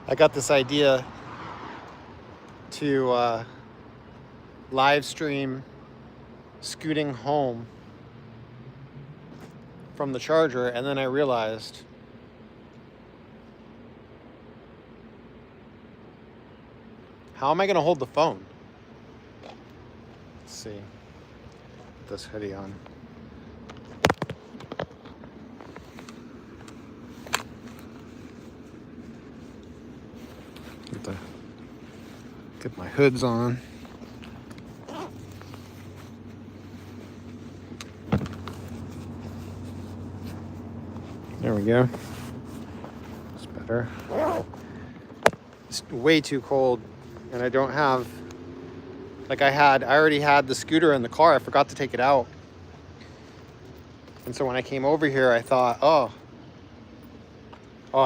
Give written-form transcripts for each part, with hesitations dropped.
I got this idea to live stream scooting home from the charger, and then I realized how am I going to hold the phone? Let's see. Put this hoodie on. Get my hoods on. There we go. It's better. It's way too cold, and I don't have, like I already had the scooter in the car. I forgot to take it out. And so when I came over here, I thought, oh,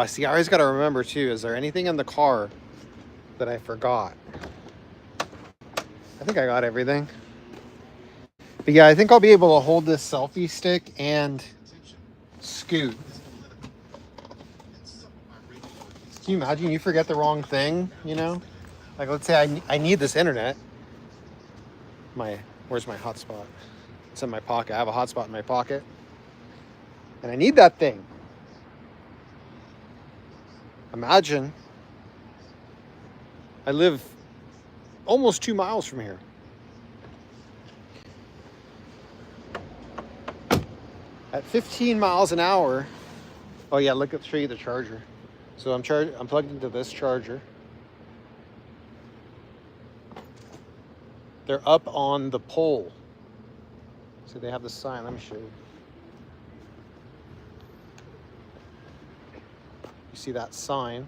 see, I always got to remember too, is there anything in the car that I forgot? I think I got everything. But yeah, I think I'll be able to hold this selfie stick and scoot. Can you imagine you forget the wrong thing, you know? Like, let's say I need this internet. Where's my hotspot? It's in my pocket. I have a hotspot in my pocket. And I need that thing. Imagine I live almost 2 miles from here. At 15 miles an hour. Oh yeah, show you the charger. So I'm plugged into this charger. They're up on the pole. So they have the sign. Let me show you. You see that sign?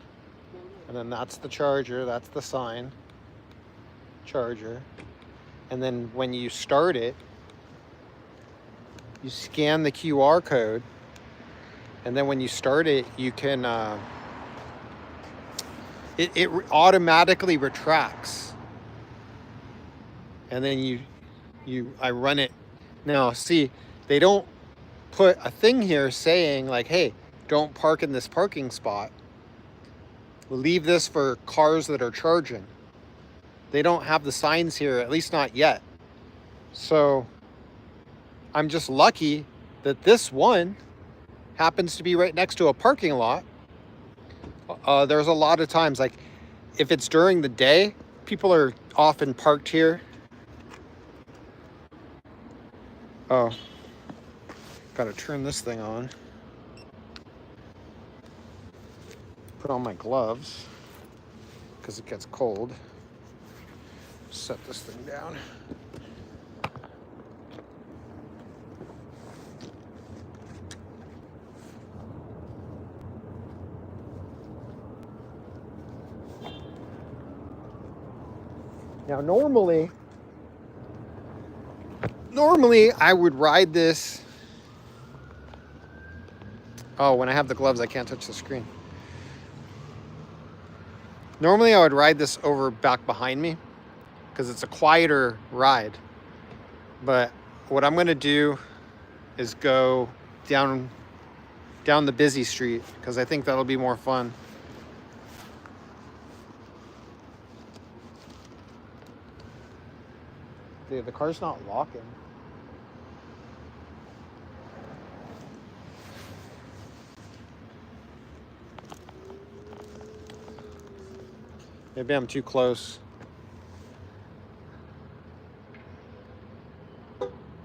And then that's the charger. That's the sign. Charger. And then when you start it, you scan the QR code. And then when you start it, you can... It automatically retracts, and then I run it. Now see, they don't put a thing here saying like, hey, don't park in this parking spot, leave this for cars that are charging. They don't have the signs here, at least not yet. So I'm just lucky that this one happens to be right next to a parking lot. There's a lot of times, like if it's during the day, people are often parked here. Oh, gotta turn this thing on. Put on my gloves because it gets cold. Set this thing down. Now, normally I would ride this. Oh, when I have the gloves, I can't touch the screen. Normally I would ride this over back behind me because it's a quieter ride. But what I'm going to do is go down the busy street because I think that'll be more fun. The car's not locking. Maybe I'm too close.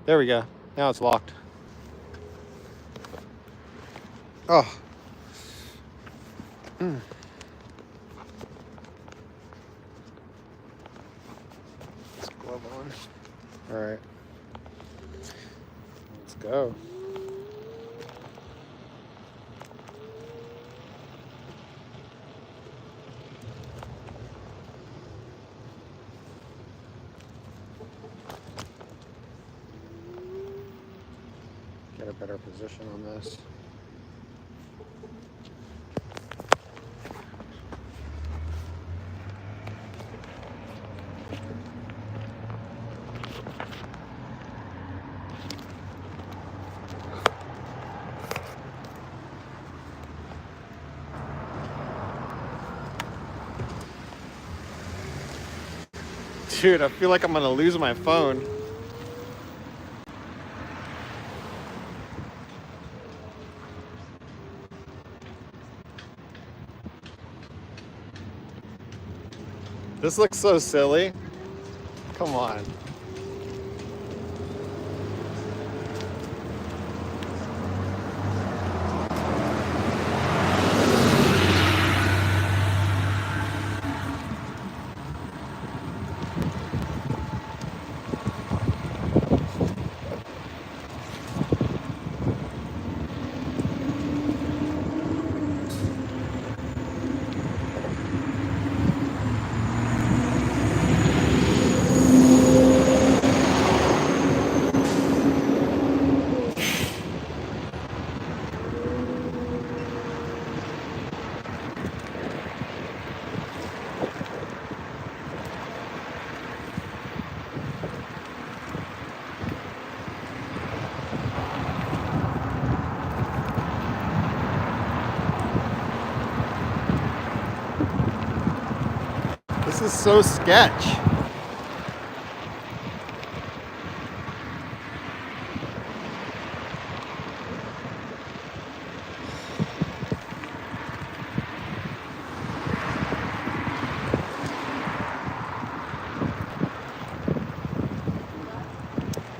There we go. Now it's locked. Oh. Glove on. All right. Let's go. Get a better position on this. Dude, I feel like I'm gonna lose my phone. This looks so silly. Come on. This is so sketch.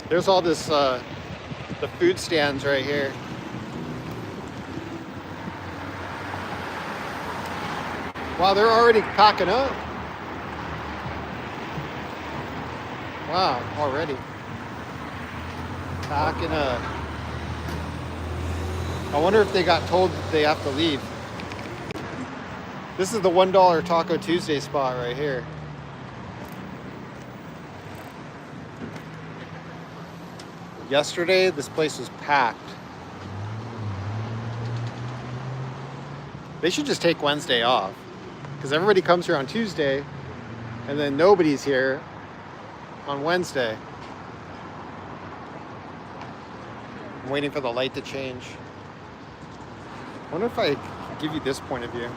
There's all this, the food stands right here. Wow, they're already packing up. Wow, already packing up. I wonder if they got told that they have to leave. This is the $1 Taco Tuesday spot right here. Yesterday, this place was packed. They should just take Wednesday off, because everybody comes here on Tuesday, and then nobody's here on Wednesday. I'm waiting for the light to change. I wonder if I can give you this point of view.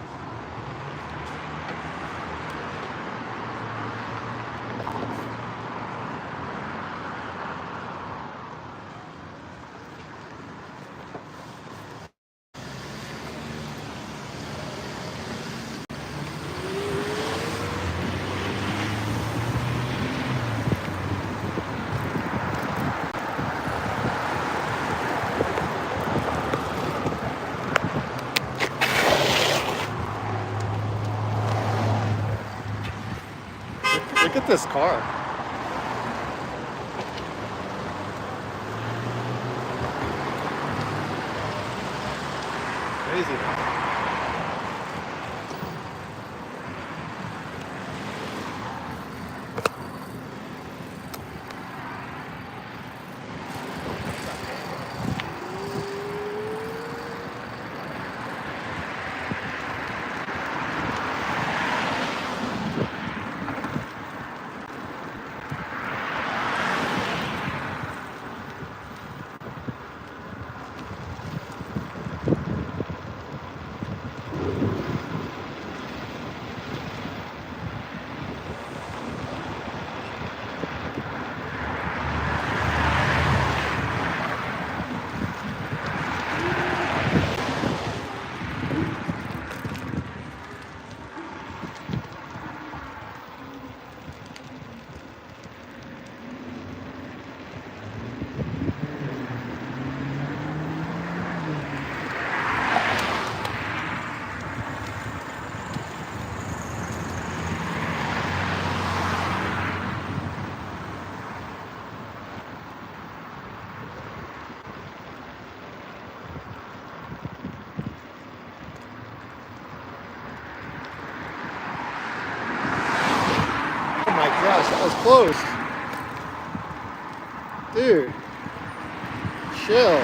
Look at this car. Crazy. Gosh, that was close. Dude, chill.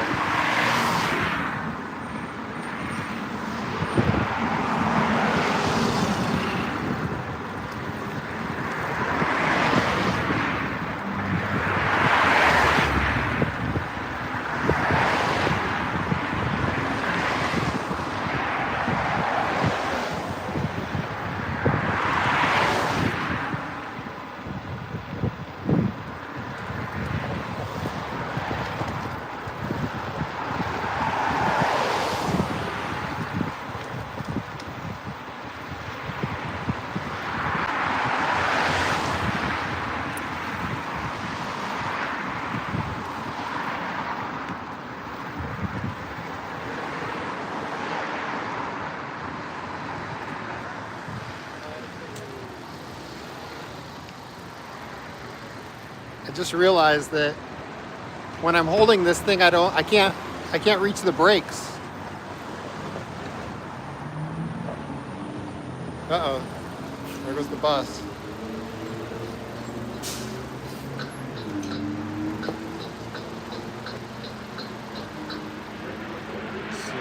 I just realized that when I'm holding this thing, I can't reach the brakes. Uh-oh. There goes the bus. Let's see.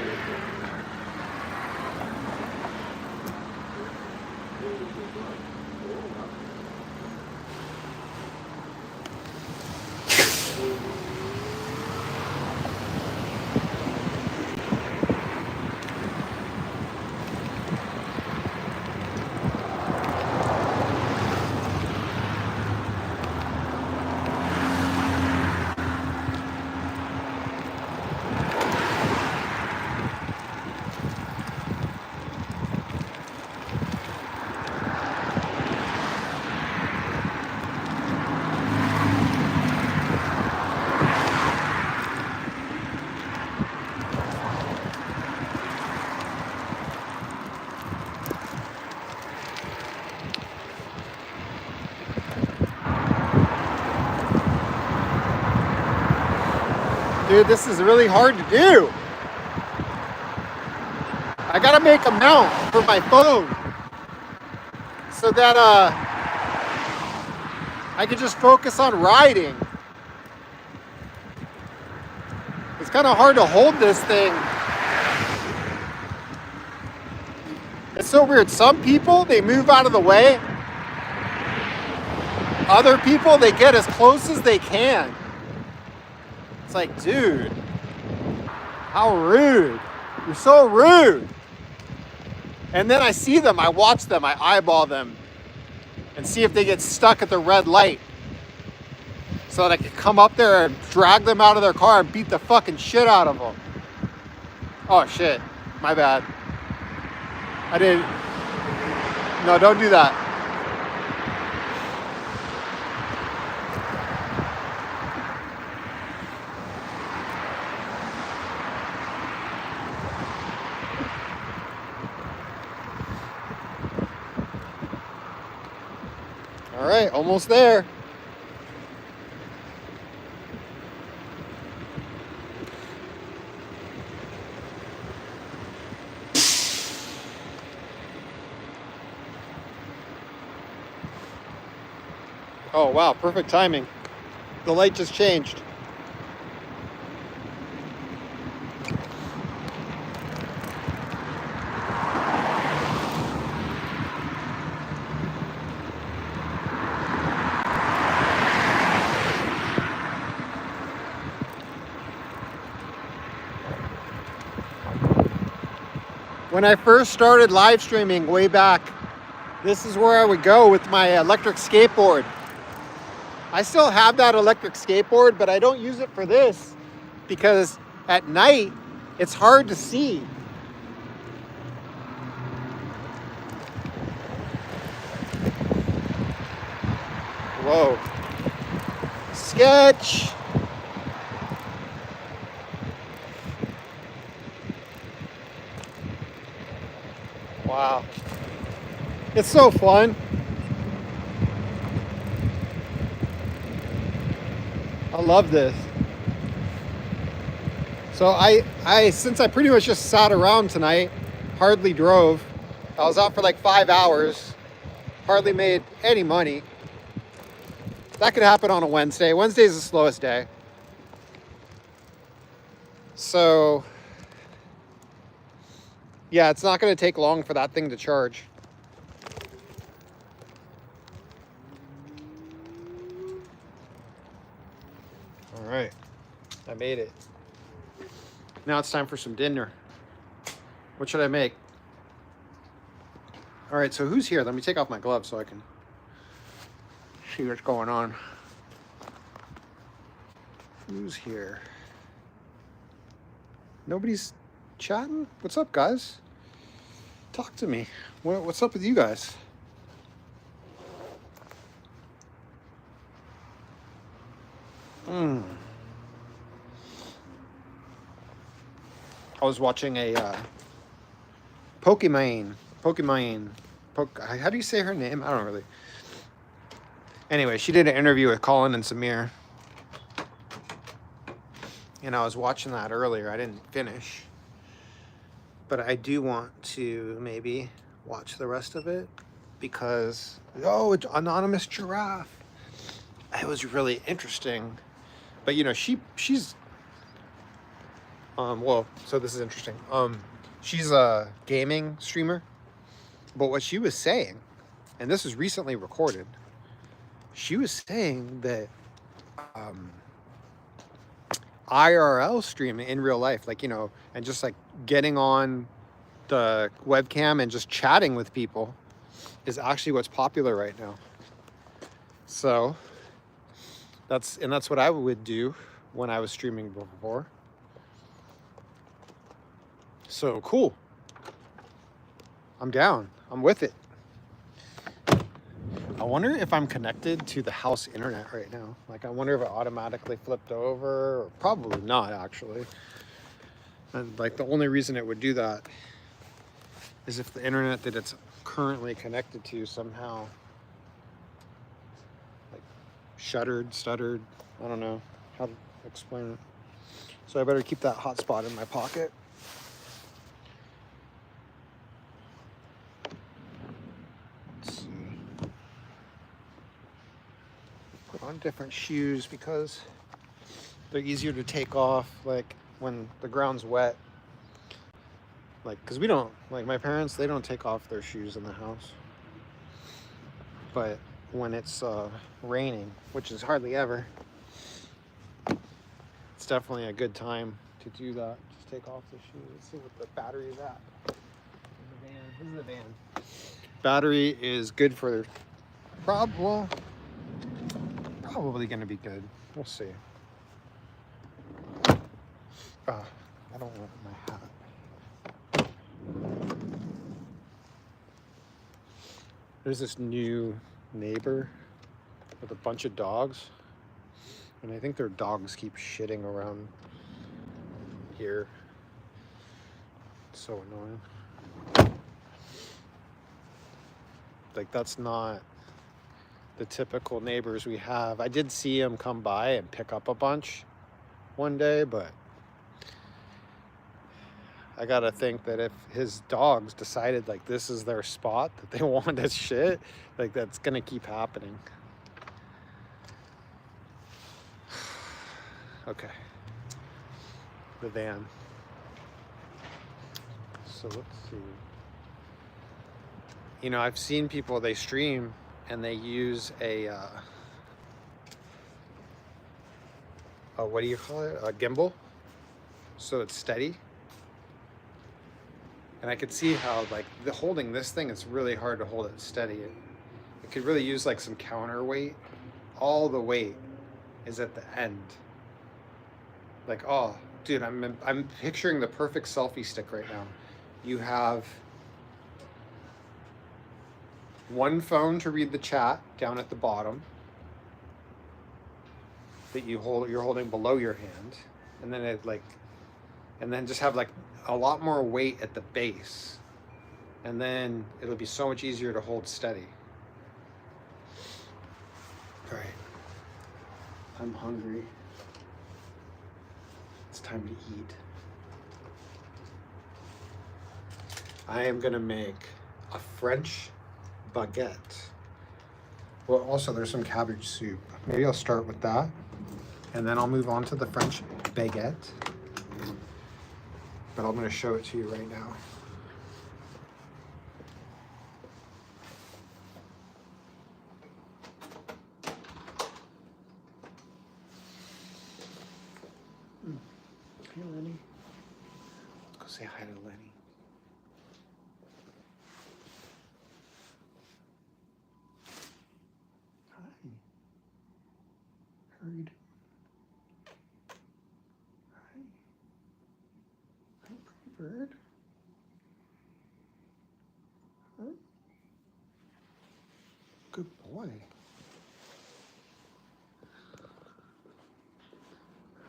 Dude, this is really hard to do. I gotta make a mount for my phone so that I can just focus on riding. It's kind of hard to hold this thing. It's so weird. Some people, they move out of the way. Other people, they get as close as they can. It's like, dude, how rude. You're so rude. And then I see them, I watch them, I eyeball them and see if they get stuck at the red light so that I can come up there and drag them out of their car and beat the fucking shit out of them. Oh shit, my bad. I didn't. No, don't do that. All right, almost there. Oh wow, perfect timing. The light just changed. When I first started live streaming way back, this is where I would go with my electric skateboard. I still have that electric skateboard, but I don't use it for this because at night it's hard to see. Whoa. Sketch. Wow. It's so fun. I love this. So since I pretty much just sat around tonight, hardly drove. I was out for like 5 hours, hardly made any money. That could happen on a Wednesday. Wednesday's the slowest day. So yeah, it's not going to take long for that thing to charge. All right, I made it. Now it's time for some dinner. What should I make? All right, so who's here? Let me take off my gloves so I can see what's going on. Who's here? Nobody's chatting? What's up, guys? Talk to me. What's up with you guys? I was watching a Pokemon. How do you say her name? I don't really. Anyway, she did an interview with Colin and Samir. And I was watching that earlier. I didn't finish. But I do want to maybe watch the rest of it because, oh, it's anonymous giraffe. It was really interesting. But you know, she's well, so this is interesting. She's a gaming streamer. But what she was saying, and this was recently recorded, she was saying that IRL streaming in real life, like, you know, and just like getting on the webcam and just chatting with people is actually what's popular right now. So that's what I would do when I was streaming before. So cool. I'm down. I'm with it. I wonder if I'm connected to the house internet right now. Like, I wonder if it automatically flipped over, or probably not, actually. And like, the only reason it would do that is if the internet that it's currently connected to somehow like stuttered. I don't know how to explain it. So I better keep that hotspot in my pocket. Let's see. Put on different shoes because they're easier to take off, like when the ground's wet. Like, because we don't, like my parents, they don't take off their shoes in the house. But when it's raining, which is hardly ever, it's definitely a good time to do that. Just take off the shoes. Let's see what the battery is at. The van. This is the van. Battery is good for probably going to be good. We'll see. I don't want my hat. There's this new neighbor with a bunch of dogs, and I think their dogs keep shitting around here. It's so annoying. Like, that's not the typical neighbors we have. I did see him come by and pick up a bunch one day, but I gotta think that if his dogs decided like this is their spot that they want to shit, like that's gonna keep happening. Okay. The van. So let's see. You know, I've seen people, they stream and they use a what do you call it? A gimbal. So it's steady. And I could see how, like, holding this thing, it's really hard to hold it steady. It could really use like some counterweight. All the weight is at the end. Like, oh, dude, I'm picturing the perfect selfie stick right now. You have one phone to read the chat down at the bottom that you're holding below your hand, and then just have like a lot more weight at the base, and then it'll be so much easier to hold steady. All right, I'm hungry. It's time to eat. I am gonna make a French baguette. Well, also there's some cabbage soup. Maybe I'll start with that, and then I'll move on to the French baguette. But I'm gonna show it to you right now. Hey, Lenny. Let's go say hi to Lenny. Hi. How are you doing? Hi. Hi, pretty bird. Huh? Good boy. All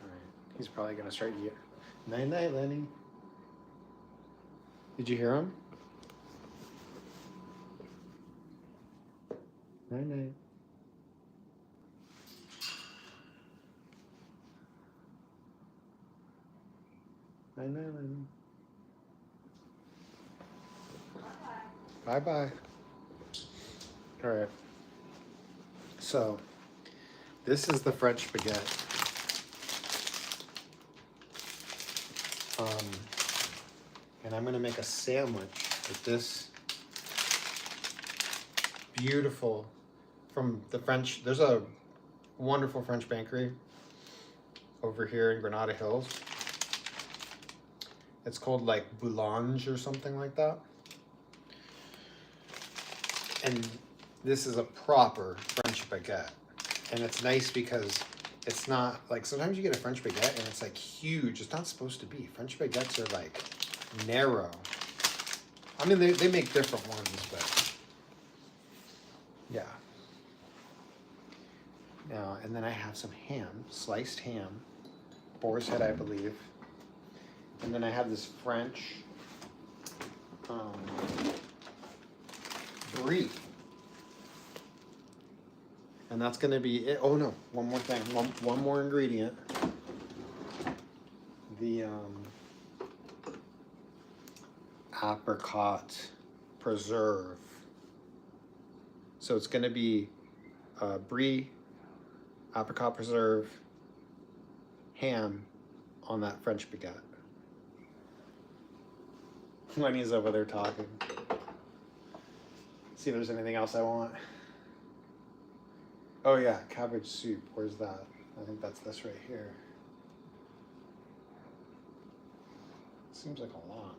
right. He's probably gonna start eating. Night night, Lenny. Did you hear him? Night night. I know. Bye-bye. All right. So, this is the French baguette. And I'm going to make a sandwich with this beautiful, from the French, there's a wonderful French bakery over here in Granada Hills. It's called like Boulange or something like that. And this is a proper French baguette. And it's nice because it's not like, sometimes you get a French baguette and it's like huge. It's not supposed to be. French baguettes are like narrow. I mean, they make different ones, but yeah. Now, and then I have some ham, sliced ham, boar's head, I believe. And then I have this French brie. And that's gonna be it. Oh no, one more thing, one more ingredient. The apricot preserve. So it's gonna be brie, apricot preserve, ham on that French baguette. Lenny's over there talking. See if there's anything else I want. Oh yeah, cabbage soup. Where's that? I think that's this right here. Seems like a lot.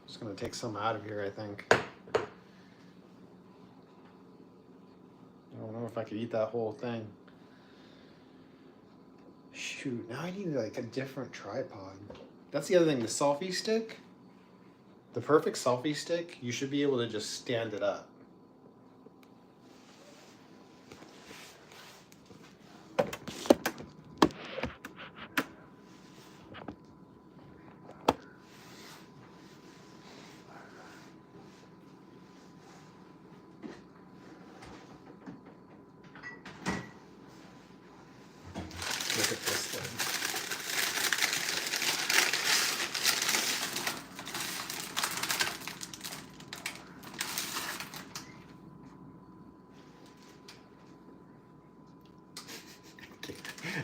Just gonna take some out of here, I think. I don't know if I could eat that whole thing. Shoot, now I need like a different tripod. That's the other thing, the selfie stick. The perfect selfie stick, you should be able to just stand it up. Look at this thing.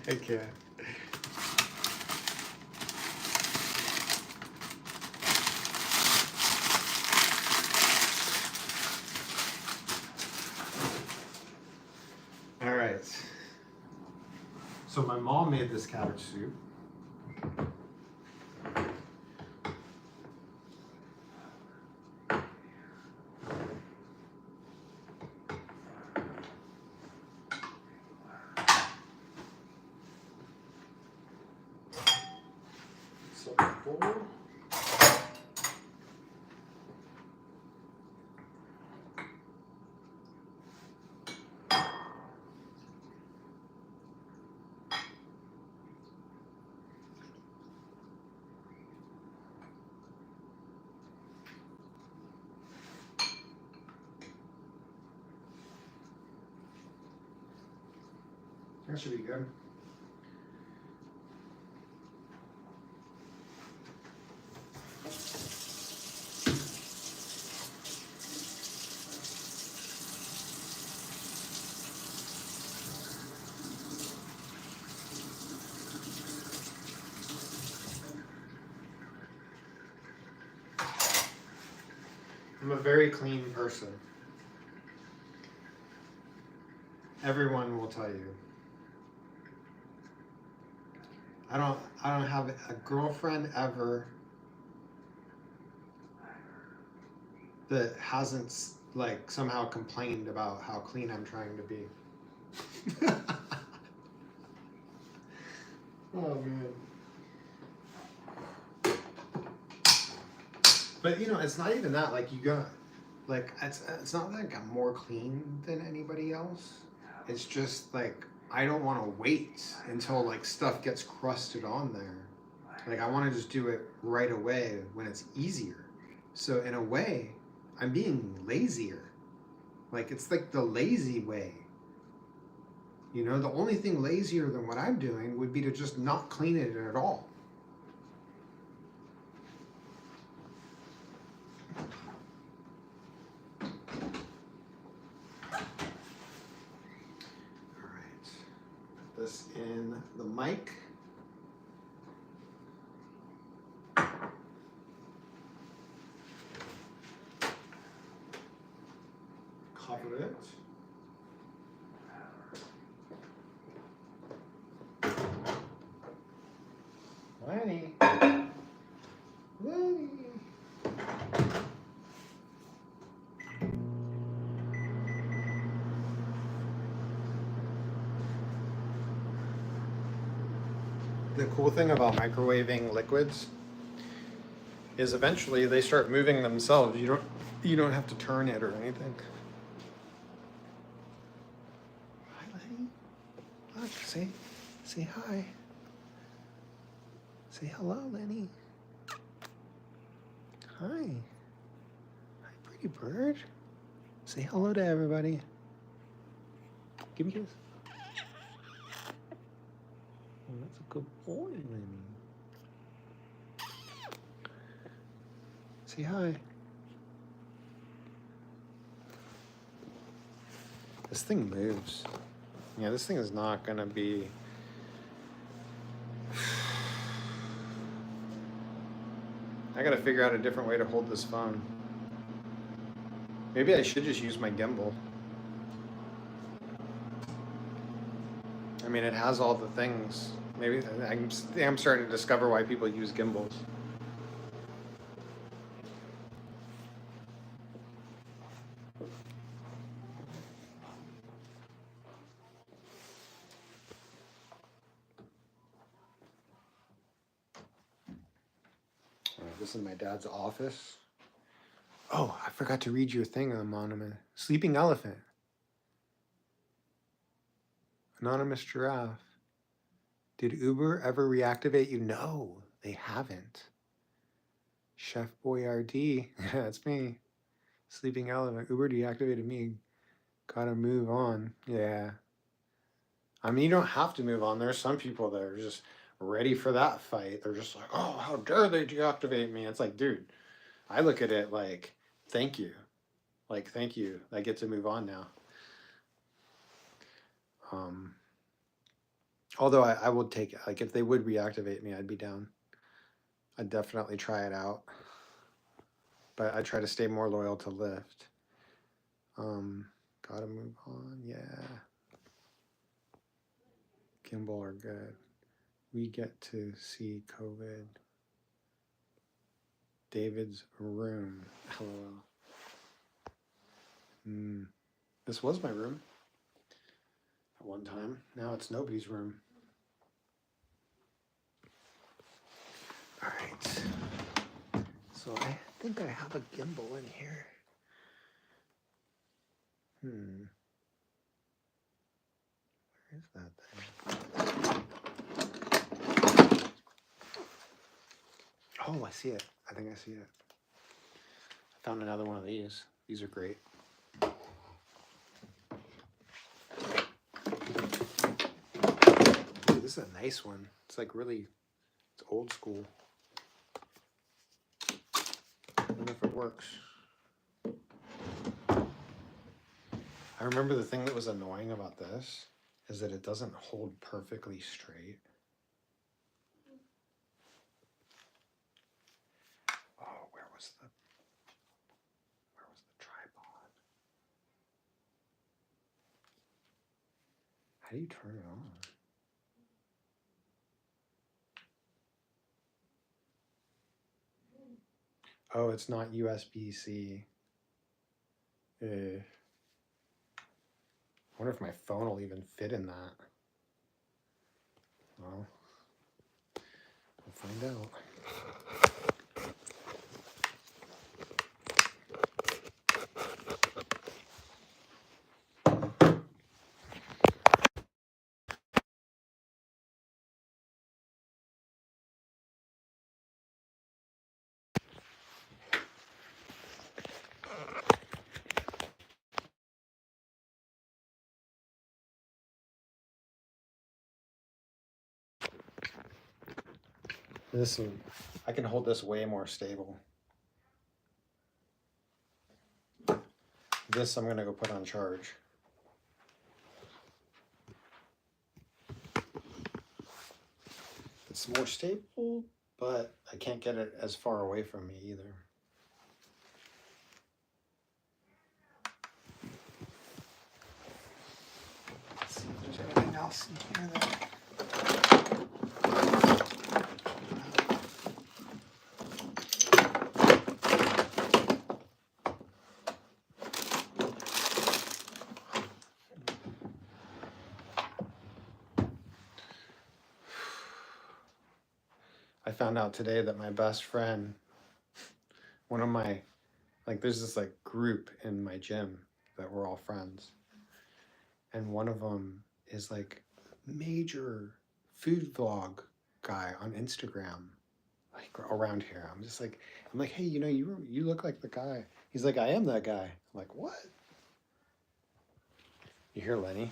I can't. All right. So my mom made this cabbage soup. So bowl. That should be good. I'm a very clean person. Everyone will tell you. I don't have a girlfriend ever that hasn't like somehow complained about how clean I'm trying to be. Oh man. But you know, it's not even that. Like you got, like it's not like I'm more clean than anybody else. It's just like I don't want to wait until like stuff gets crusted on there. Like I want to just do it right away when it's easier. So in a way, I'm being lazier. Like it's like the lazy way. You know, the only thing lazier than what I'm doing would be to just not clean it at all. All right, put this in the mic. Cover it. Lenny. Lenny. The cool thing about microwaving liquids is eventually they start moving themselves. You don't have to turn it or anything. Hi, Lenny. Look, say hi. Say hello, Lenny. Hi. Hi, pretty bird. Say hello to everybody. Give me a kiss. Oh, that's a good boy, Lenny. Say hi. This thing moves. Yeah, this thing is not gonna be... I gotta figure out a different way to hold this phone. Maybe I should just use my gimbal. I mean, it has all the things. Maybe I'm starting to discover why people use gimbals. This is my dad's office. Oh, I forgot to read your thing on monument. Sleeping elephant. Anonymous giraffe. Did Uber ever reactivate you? No, they haven't. Chef Boyardee. That's me. Sleeping elephant. Uber deactivated me. Gotta move on. Yeah. I mean, you don't have to move on. There's some people that are just ready for that fight. They're just like, oh, how dare they deactivate me? It's like, dude, I look at it like, thank you. Like, thank you. I get to move on now. Although I would take it. Like, if they would reactivate me, I'd be down. I'd definitely try it out. But I try to stay more loyal to Lyft. Gotta move on. Yeah. Gimbal are good. We get to see COVID. David's room. Hello. This was my room at one time. Now it's nobody's room. All right. So I think I have a gimbal in here. Where is that thing? Oh, I see it. I think I see it. I found another one of these. These are great. Ooh, this is a nice one. It's like really, it's old school. I wonder if it works. I remember the thing that was annoying about this is that it doesn't hold perfectly straight. Oh, where was the tripod? How do you turn it on? Oh, it's not USB-C. I wonder if my phone will even fit in that. Well, we'll find out. I can hold this way more stable. This I'm going to go put on charge. It's more stable, but I can't get it as far away from me either. Let's see if there's anything else in here that... I found out today that my best friend, one of my, like there's this like group in my gym that we're all friends. And one of them is like major food vlog guy on Instagram, like around here. I'm like, hey, you know, you look like the guy. He's like, I am that guy. I'm like, what? You hear Lenny?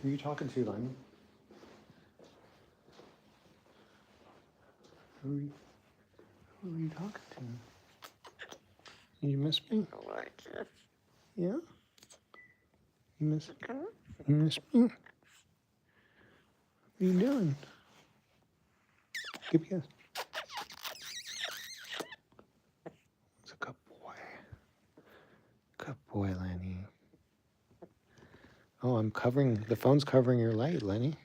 Who are you talking to, Lenny? Who are you talking to? You miss me? Yeah? You miss me? What are you doing? Give me a... It's a good boy. Good boy, Lenny. Oh, the phone's covering your light, Lenny.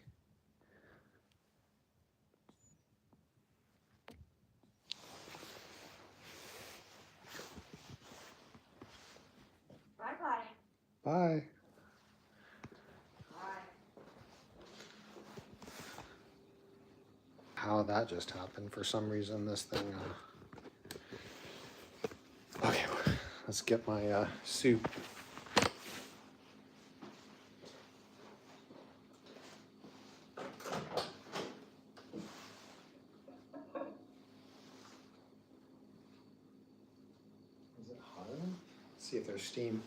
Bye-bye. Bye. Bye. How that just happened. For some reason, this thing... Okay, let's get my soup. Is it hot enough? Let's see if there's steam.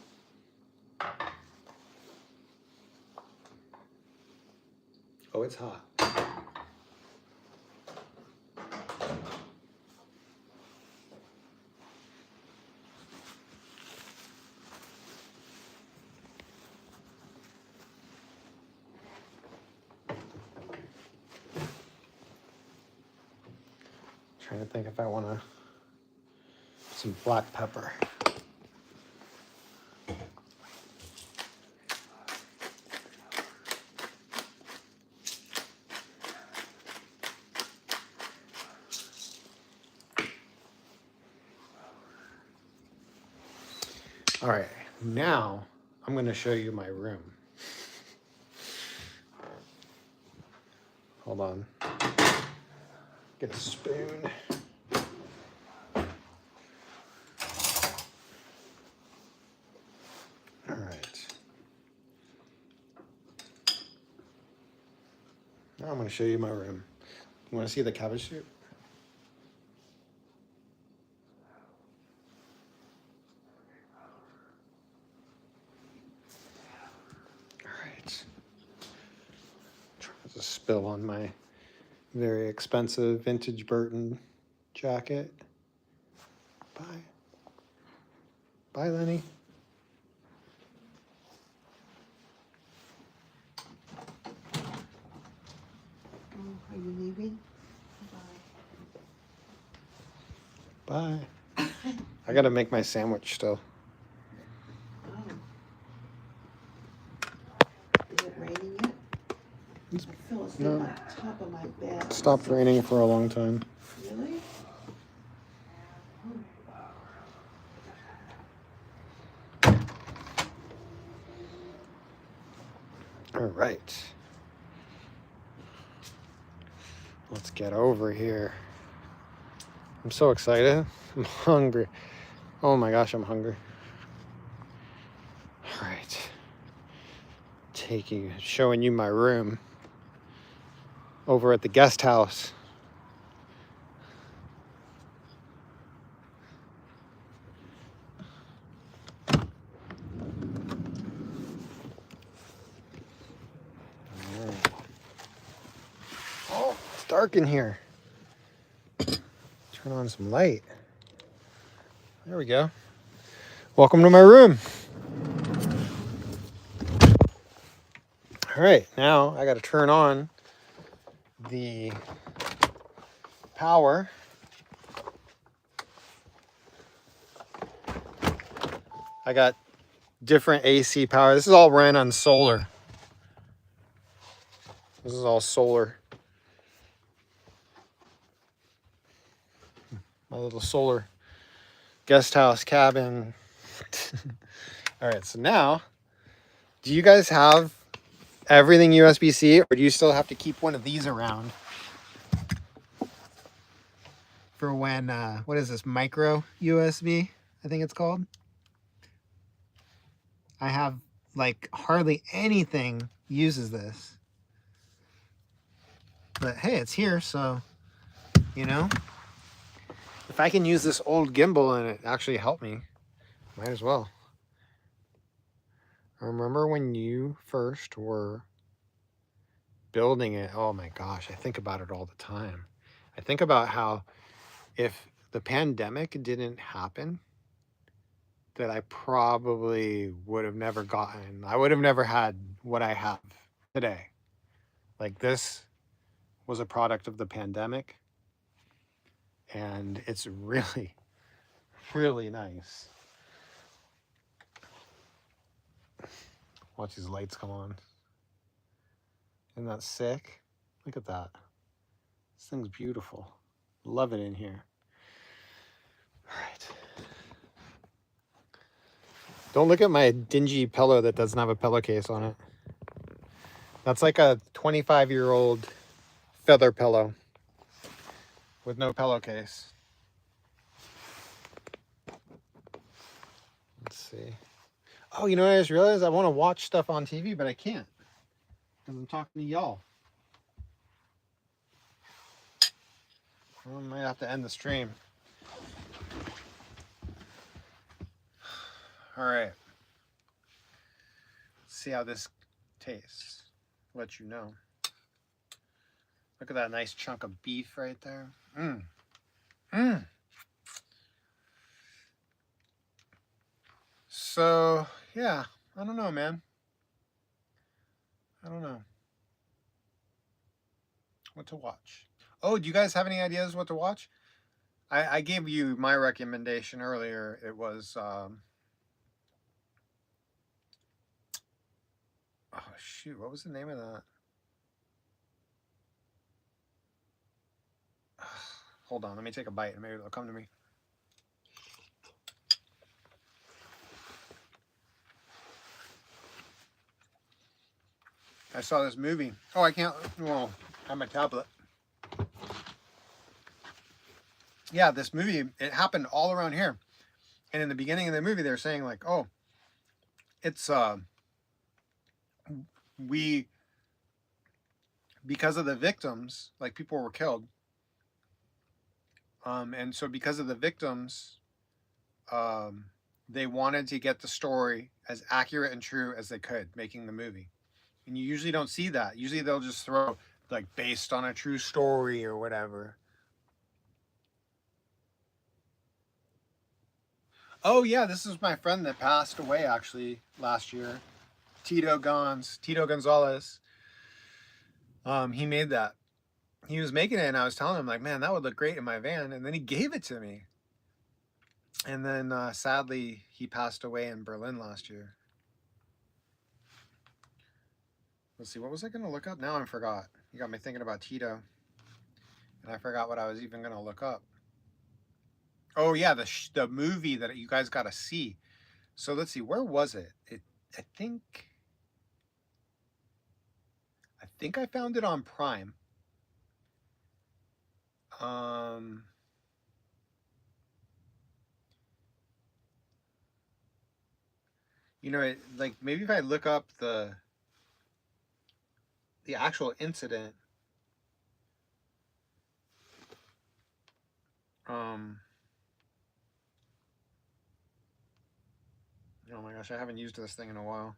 Oh, it's hot. Trying to think if I want some black pepper. All right, now I'm going to show you my room. Hold on. Get a spoon. All right. Now I'm going to show you my room. You want to see the cabbage soup? All right. There's a spill on my very expensive vintage Burton jacket. Bye. Bye, Lenny. Are you leaving? Bye. I gotta make my sandwich still. Oh. Is it raining yet? I fell asleep No. on top of my bed. It stopped raining for a long time. Really? All right. Let's get over here. I'm so excited. I'm hungry. Oh my gosh, I'm hungry. All right. Showing you my room over at the guest house dark in here. Turn on some light. There we go. Welcome to my room. All right, now I got to turn on the power. I got different AC power. This is all ran on solar. This is all solar. My little solar guest house cabin. All right, so now, do you guys have everything USB-C, or do you still have to keep one of these around for when, what is this, micro USB, I think it's called? I have, like, hardly anything uses this. But hey, it's here, so, you know, if I can use this old gimbal and it actually helped me, might as well. I remember when you first were building it, oh my gosh, I think about it all the time. I think about how if the pandemic didn't happen, that I probably would have never gotten, I would have never had what I have today. Like, this was a product of the pandemic, and it's really, really nice. Watch these lights come on. Isn't that sick? Look at that. This thing's beautiful. Love it in here. All right. Don't look at my dingy pillow that doesn't have a pillowcase on it. That's like a 25-year-old feather pillow with no pillowcase. Let's see. Oh, you know what I just realized? I want to watch stuff on TV, but I can't because I'm talking to y'all. I might have to end the stream. All right. Let's see how this tastes. Let you know. Look at that nice chunk of beef right there. Mmm. Mmm. So, yeah, I don't know, man. I don't know what to watch. Oh, do you guys have any ideas what to watch? I gave you my recommendation earlier. It was, oh shoot, what was the name of that? Hold on, let me take a bite and maybe it'll come to me. I saw this movie. Oh, I can't, well, I have my tablet. Yeah, this movie, it happened all around here. And in the beginning of the movie, they're saying like, oh, it's, because of the victims, like people were killed. And so because of the victims, they wanted to get the story as accurate and true as they could, making the movie. And you usually don't see that. Usually they'll just throw like based on a true story or whatever. Oh yeah, this is my friend that passed away actually last year. Tito Gonzalez. He made that. He was making it and I was telling him like, man, that would look great in my van. And then he gave it to me. And then sadly, he passed away in Berlin last year. Let's see, what was I going to look up? Now I forgot. You got me thinking about Tito. And I forgot what I was even going to look up. Oh, yeah, the movie that you guys got to see. So let's see, where was it? I think I found it on Prime. You know, like maybe if I look up the actual incident. Oh my gosh, I haven't used this thing in a while.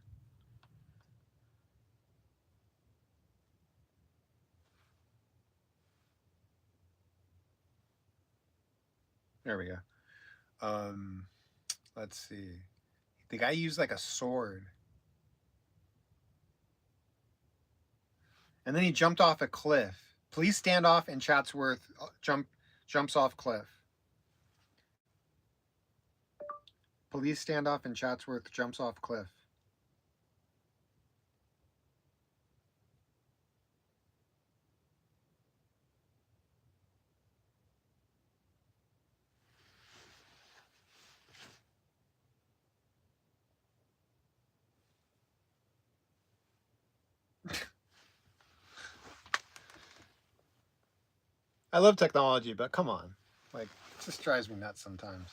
There we go. Let's see. The guy used like a sword. And then he jumped off a cliff. Police standoff in Chatsworth jumps off cliff. Police standoff in Chatsworth jumps off cliff. I love technology, but come on. Like, it just drives me nuts sometimes.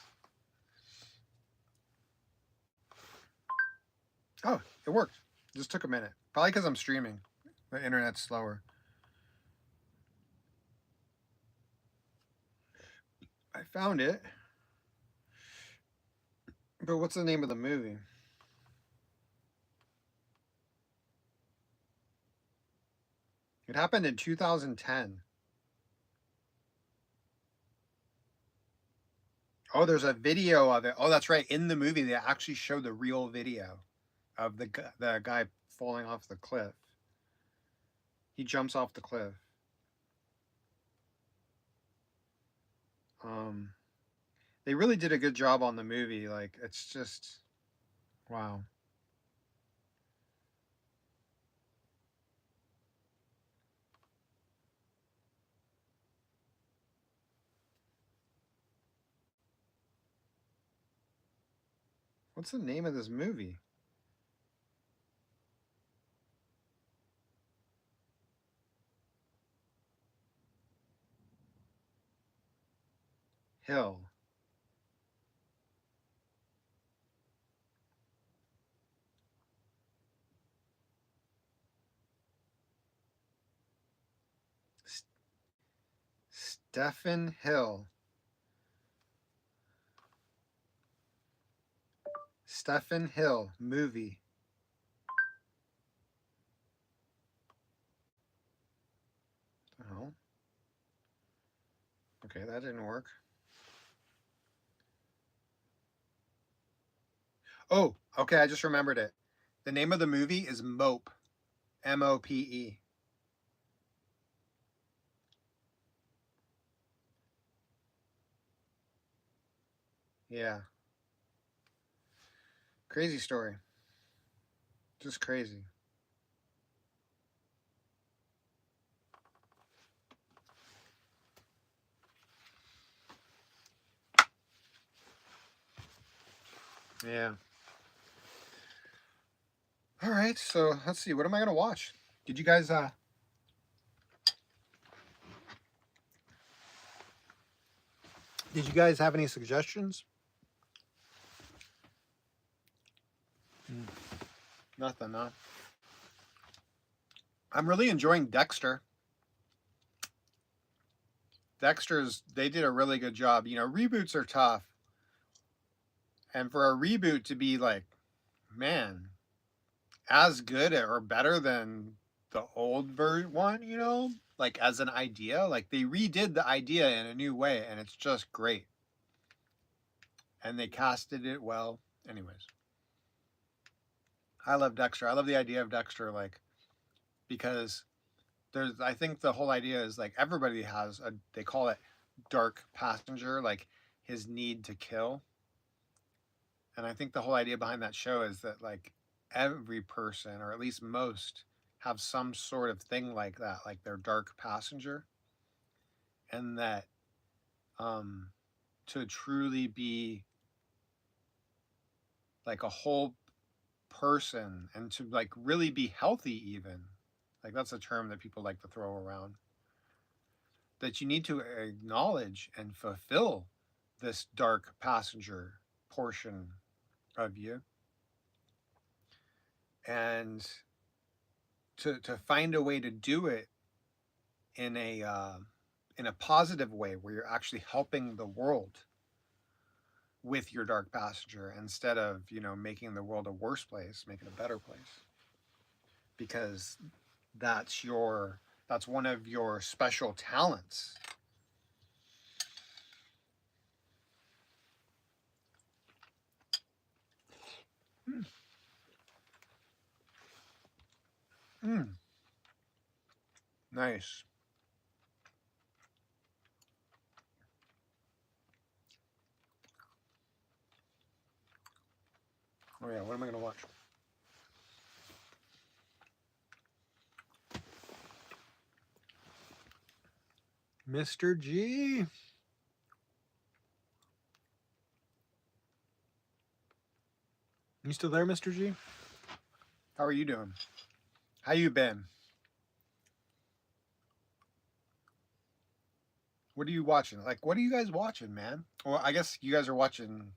Oh, it worked. It just took a minute. Probably because I'm streaming. The internet's slower. I found it. But what's the name of the movie? It happened in 2010. Oh, there's a video of it. Oh, that's right. In the movie, they actually show the real video of the guy falling off the cliff. He jumps off the cliff. They really did a good job on the movie. Like, it's just wow. What's the name of this movie? Hill. Stephen Hill. Stephen Hill movie. Oh. Okay, that didn't work. Oh, okay, I just remembered it. The name of the movie is Mope. Mope. Yeah. Crazy story. Just crazy. Yeah. All right, so let's see. What am I gonna watch? Did you guys have any suggestions? Nothing, huh? I'm really enjoying Dexter. They did a really good job. You know, reboots are tough. And for a reboot to be like, man, as good or better than the old one, you know, like as an idea, like they redid the idea in a new way and it's just great. And they casted it well. Anyways, I love Dexter. I love the idea of Dexter, like, because I think the whole idea is like everybody has they call it dark passenger, like his need to kill. And I think the whole idea behind that show is that like every person, or at least most, have some sort of thing like that, like their dark passenger. And that to truly be like a whole person and to like really be healthy, even like that's a term that people like to throw around, that you need to acknowledge and fulfill this dark passenger portion of you, and to find a way to do it in a positive way where you're actually helping the world with your dark passenger, instead of, you know, making the world a worse place, make it a better place, because that's one of your special talents. Nice. Oh yeah, what am I gonna watch? Mr. G. You still there, Mr. G? How are you doing? How you been? What are you watching? Like, what are you guys watching, man? Well, I guess you guys are watching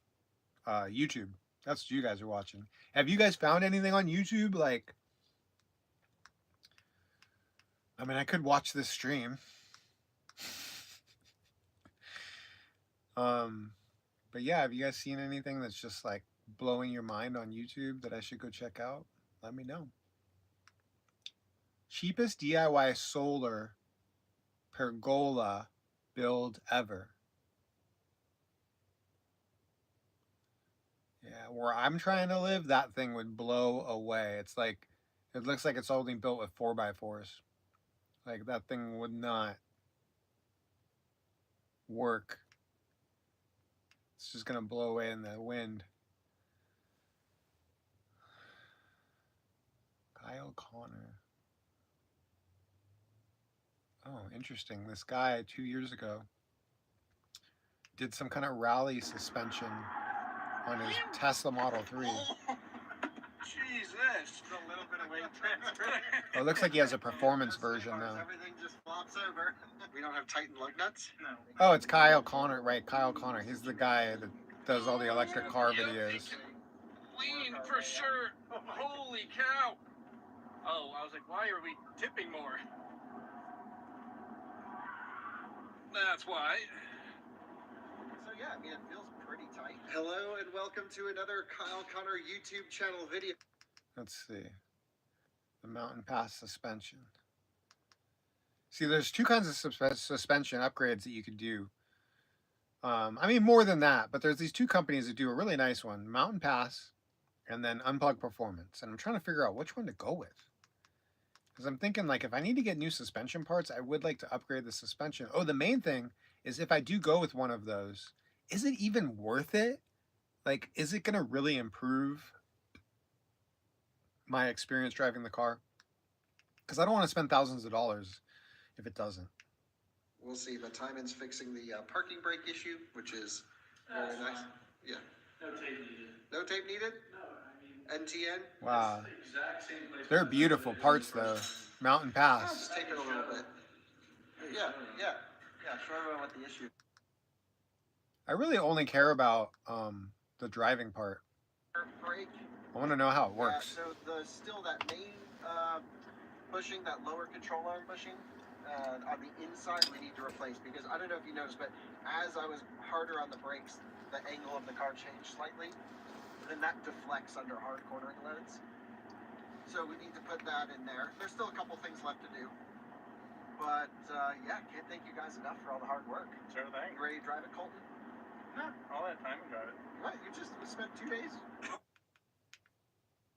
YouTube. That's what you guys are watching. Have you guys found anything on YouTube? Like, I mean, I could watch this stream. But yeah, have you guys seen anything that's just like blowing your mind on YouTube that I should go check out? Let me know. Cheapest DIY solar pergola build ever. Yeah, where I'm trying to live, that thing would blow away. It's like, it looks like it's only built with 4x4s. Like, that thing would not work. It's just gonna blow away in the wind. Kyle Connor. Oh, interesting. This guy 2 years ago did some kind of rally suspension on his Tesla Model 3. Jesus, a little bit of weight transfer. Oh, it looks like he has a performance version though. Everything just flops over. We don't have Titan lug nuts? No. Oh, it's Kyle Connor, right? Kyle Connor. He's the guy that does all the electric car videos. Lean for sure. Holy cow. Oh, I was like, why are we tipping more? That's why. So yeah, I mean, it feels pretty tight. Hello and welcome to another Kyle Connor YouTube channel video. Let's see. The Mountain Pass suspension. See, there's two kinds of suspension upgrades that you could do. I mean, more than that, but there's these two companies that do a really nice one, Mountain Pass and then Unplug Performance. And I'm trying to figure out which one to go with. Because I'm thinking, like, if I need to get new suspension parts, I would like to upgrade the suspension. Oh, the main thing is if I do go with one of those, is it even worth it? Like, is it going to really improve my experience driving the car? Because I don't want to spend thousands of dollars if it doesn't. We'll see, but Timon's fixing the parking brake issue, which is very nice. Fine. Yeah. No tape needed. No tape needed? No, I mean, NTN? Wow. it's the exact same place. They're beautiful parts, though. Mountain Pass. I'll just take it a little bit. Yeah, yeah. Yeah, show everyone what the issue is. I really only care about the driving part. Brake. I want to know how it works. So still that main bushing, that lower control arm bushing, on the inside we need to replace, because I don't know if you noticed, but as I was harder on the brakes, the angle of the car changed slightly, and that deflects under hard cornering loads. So we need to put that in there. There's still a couple things left to do, but yeah, can't thank you guys enough for all the hard work. Sure thing. You ready to drive it, Colton? No, all that time and drive it. What? You just spent 2 days?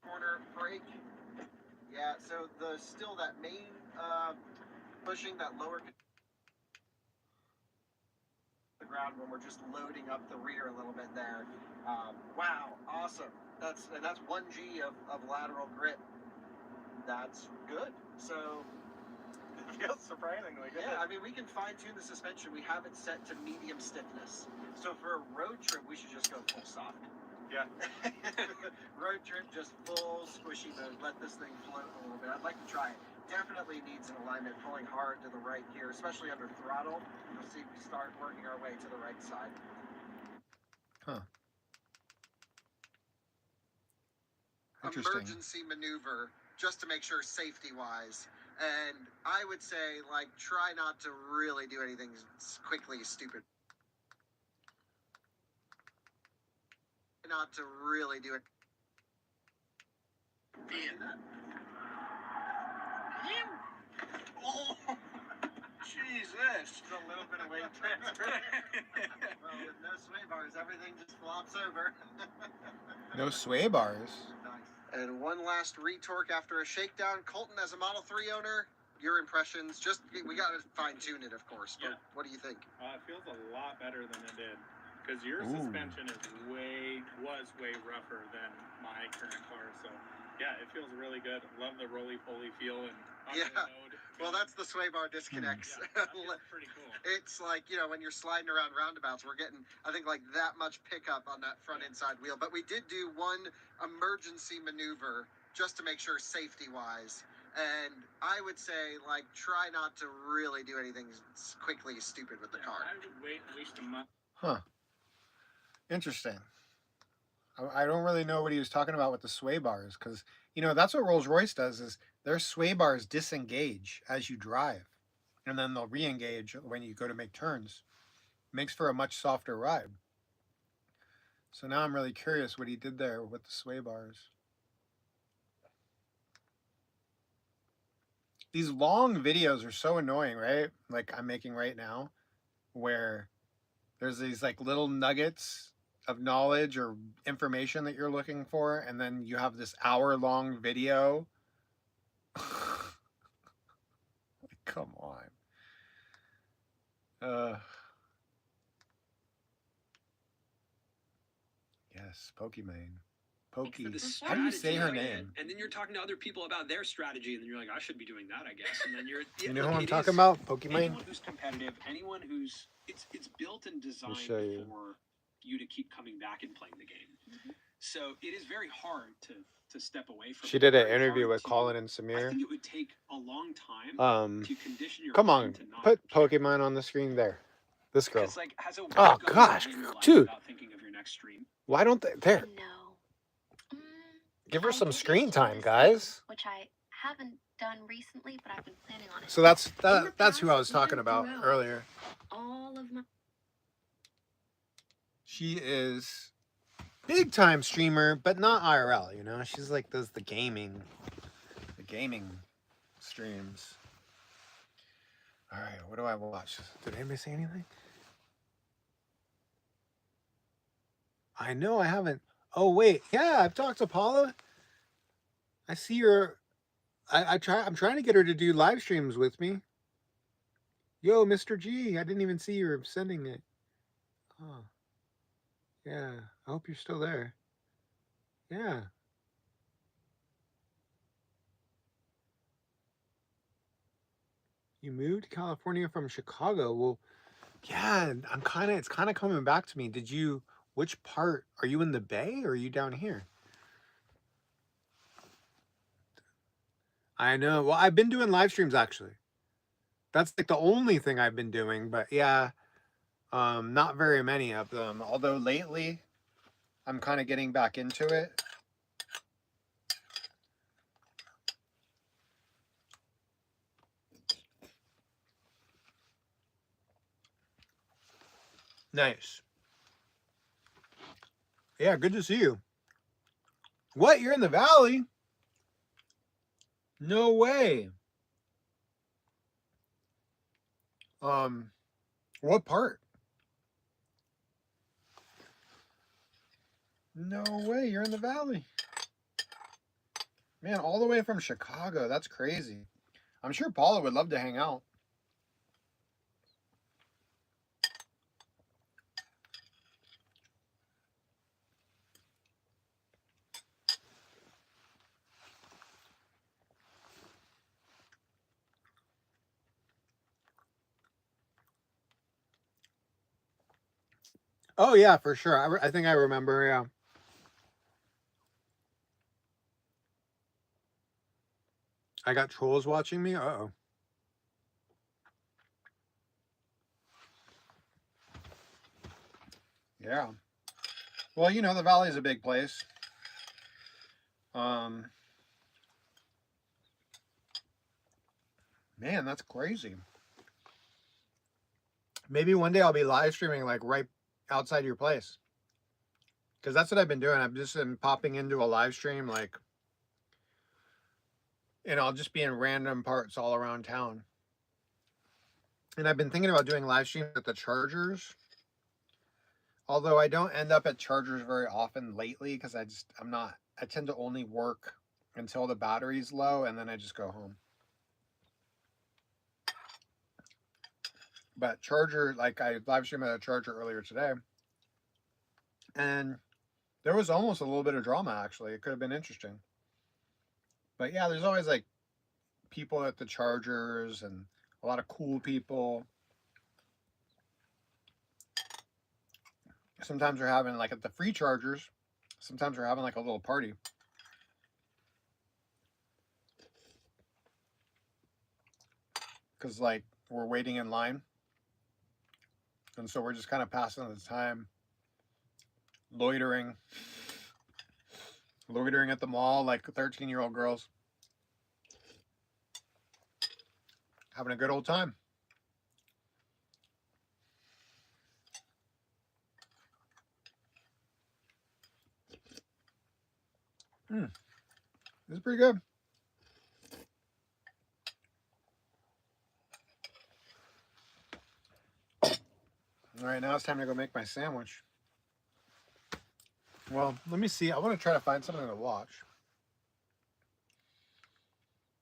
Corner brake. Yeah, so still that main pushing, that lower the ground when we're just loading up the rear a little bit there. Wow, awesome. That's 1G of lateral grip. That's good. So It feels surprisingly good. yeah, I mean, we can fine tune the suspension. We have it set to medium stiffness. So for a road trip, we should just go full soft. Yeah. Road trip, just full squishy mode. Let this thing float a little bit. I'd like to try it. Definitely needs an alignment, pulling hard to the right here, especially under throttle. You'll see we start working our way to the right side. Huh. Interesting. Emergency maneuver, just to make sure safety-wise. And I would say, like, try not to really do anything quickly stupid. Not to really do it. Oh, Jesus. A little bit of weight transfer. Well, with no sway bars, everything just flops over. No sway bars. And one last retorque after a shakedown. Colton, as a Model 3 owner, your impressions? Just, we got to fine tune it, of course, but what do you think? It feels a lot better than it did. Because your suspension was way rougher than my current car. So, yeah, it feels really good. Love the roly-poly feel and on the road. Well, that's the sway bar disconnects. Yeah, that's pretty cool. It's like, you know, when you're sliding around roundabouts, we're getting, I think, like that much pickup on that front inside wheel. But we did do one emergency maneuver just to make sure safety-wise. And I would say, like, try not to really do anything quickly stupid with the car. I would wait at least a month. Huh. Interesting. I don't really know what he was talking about with the sway bars, because, you know, that's what Rolls-Royce does, is their sway bars disengage as you drive, and then they'll re-engage when you go to make turns. Makes for a much softer ride. So now I'm really curious what he did there with the sway bars. These long videos are so annoying, right? Like I'm making right now, where there's these like little nuggets of knowledge or information that you're looking for, and then you have this hour-long video. Like, come on. Yes, Pokimane. Pokey. How do you say her name? And then you're talking to other people about their strategy, and then you're like, I should be doing that, I guess. And then you're, You know who I'm talking about? Pokimane? Anyone who's competitive, anyone who's, it's built and designed for you to keep coming back and playing the game. Mm-hmm. So it is very hard to step away from. She did an interview with Colin and Samir. I think it would take a long time to condition your come on, mind to not put Pokemon on the screen there. This girl. Like, has a oh gosh, dude. Thinking of your next stream. Why don't they? There. No. Give her some screen time, guys. Which I haven't done recently, but I've been planning on it. So that's who I was talking about earlier. All of my. She is big time streamer, but not IRL. You know, she's like does the gaming streams. All right, what do I watch? Did anybody say anything? I know I haven't. Oh wait, yeah, I've talked to Paula. I see her. I'm trying to get her to do live streams with me. Yo, Mr. G, I didn't even see you sending it. Oh, yeah. I hope you're still there. Yeah. You moved to California from Chicago. Well, yeah, it's kind of coming back to me. Which part? Are you in the Bay or are you down here? I know. Well, I've been doing live streams actually. That's like the only thing I've been doing, but yeah, not very many of them. Although lately, I'm kind of getting back into it. Nice. Yeah, good to see you. What? You're in the valley? No way. What part? No way, you're in the valley. Man, all the way from Chicago. That's crazy. I'm sure Paula would love to hang out. Oh, yeah, for sure. I think I remember, yeah. I got trolls watching me? Uh-oh. Yeah. Well, you know, the valley is a big place. Man, that's crazy. Maybe one day I'll be live streaming like right outside your place. Because that's what I've been doing. I've just been popping into a live stream like, and I'll just be in random parts all around town. And I've been thinking about doing live streams at the Chargers. Although I don't end up at chargers very often lately because I tend to only work until the battery's low and then I just go home. But charger, like I live streamed at a charger earlier today, and there was almost a little bit of drama actually. It could have been interesting. But yeah, there's always like people at the chargers and a lot of cool people. Sometimes we're having like at the free chargers, sometimes we're having like a little party. Because like we're waiting in line. And so we're just kind of passing the time, loitering at the mall like 13-year-old girls. Having a good old time. This is pretty good. All right, now it's time to go make my sandwich. Well, let me see. I want to try to find something to watch.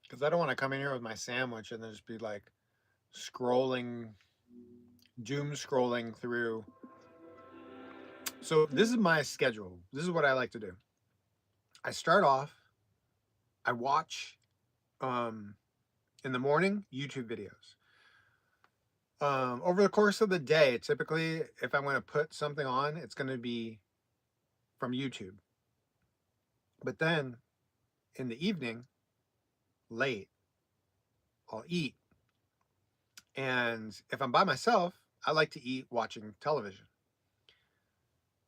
Because I don't want to come in here with my sandwich and then just be like doom scrolling through. So this is my schedule. This is what I like to do. I start off, I watch in the morning YouTube videos. Over the course of the day, typically, if I'm going to put something on, it's going to be from YouTube. But then in the evening, late, I'll eat. And if I'm by myself, I like to eat watching television.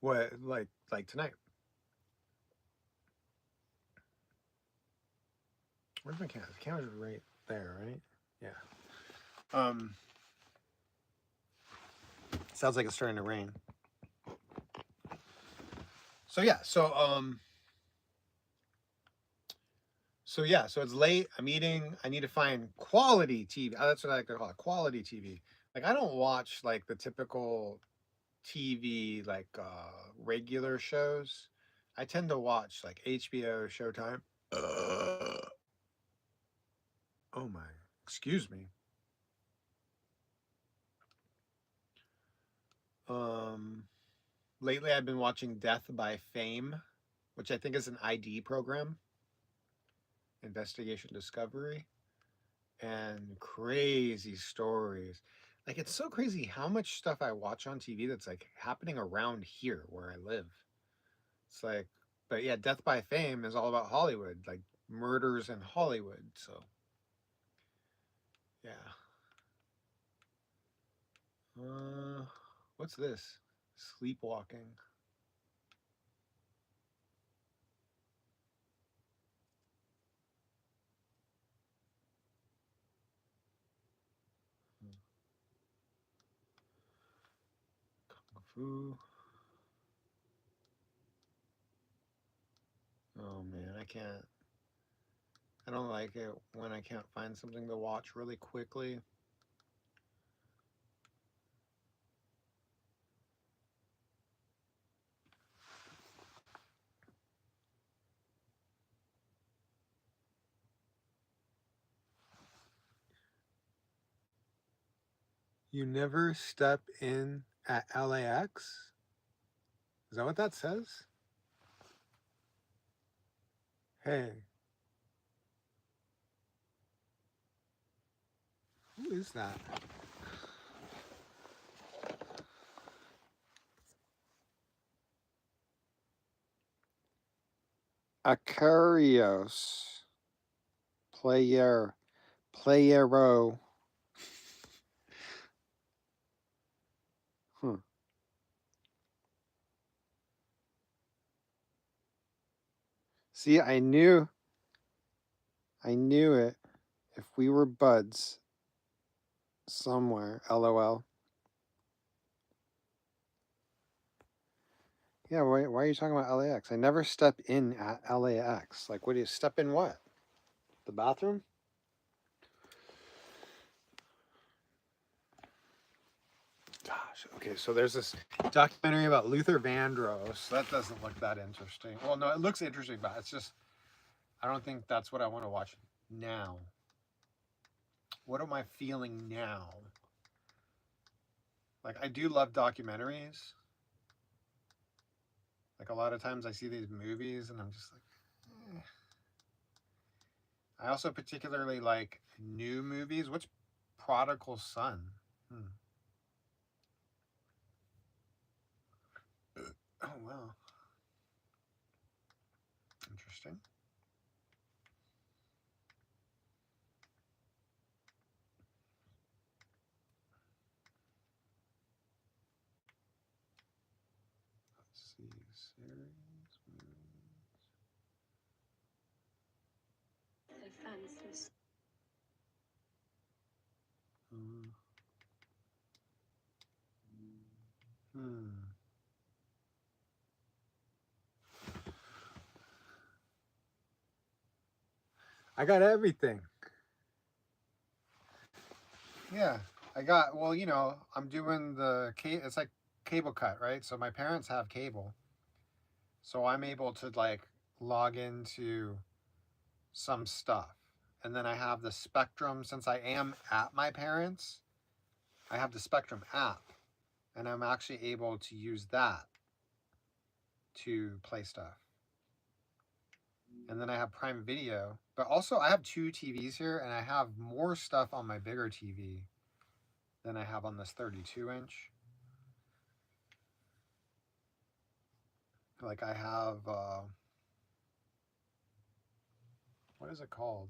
What like tonight? Where's my camera? The camera's right there, right? Yeah. Sounds like it's starting to rain. So yeah, so it's late. I'm eating. I need to find quality TV. That's what I like to call it, quality TV. Like I don't watch like the typical TV like regular shows. I tend to watch like HBO, Showtime. Oh my, excuse me. Lately I've been watching Death by Fame, which I think is an ID program, investigation discovery, and crazy stories. Like it's so crazy how much stuff I watch on TV that's like happening around here where I live. It's like, but yeah, Death by Fame is all about Hollywood, like murders in Hollywood. So yeah. What's this? Sleepwalking. Kung Fu. Oh man, I don't like it when I can't find something to watch really quickly. You never step in at LAX? Is that what that says? Hey. Who is that? Acarios. Playero. Huh. See, I knew it. If we were buds somewhere, LOL. Yeah, why are you talking about LAX? I never step in at LAX. Like, what do you step in what? The bathroom? Gosh, okay, so there's this documentary about Luther Vandross. That doesn't look that interesting. Well, no, it looks interesting, but it's just, I don't think that's what I want to watch now. What am I feeling now? Like, I do love documentaries. Like, a lot of times I see these movies and I'm just like, eh. I also particularly like new movies. What's Prodigal Son? Oh, wow. Interesting. Let's see. Series, movies. I got everything. Yeah, I got, well, you know, I'm doing it's like cable cut, right? So my parents have cable. So I'm able to like log into some stuff. And then I have the Spectrum, since I am at my parents', I have the Spectrum app. And I'm actually able to use that to play stuff. And then I have Prime Video. But also I have 2 TVs here, and I have more stuff on my bigger TV than I have on this 32-inch. Like I have, what is it called?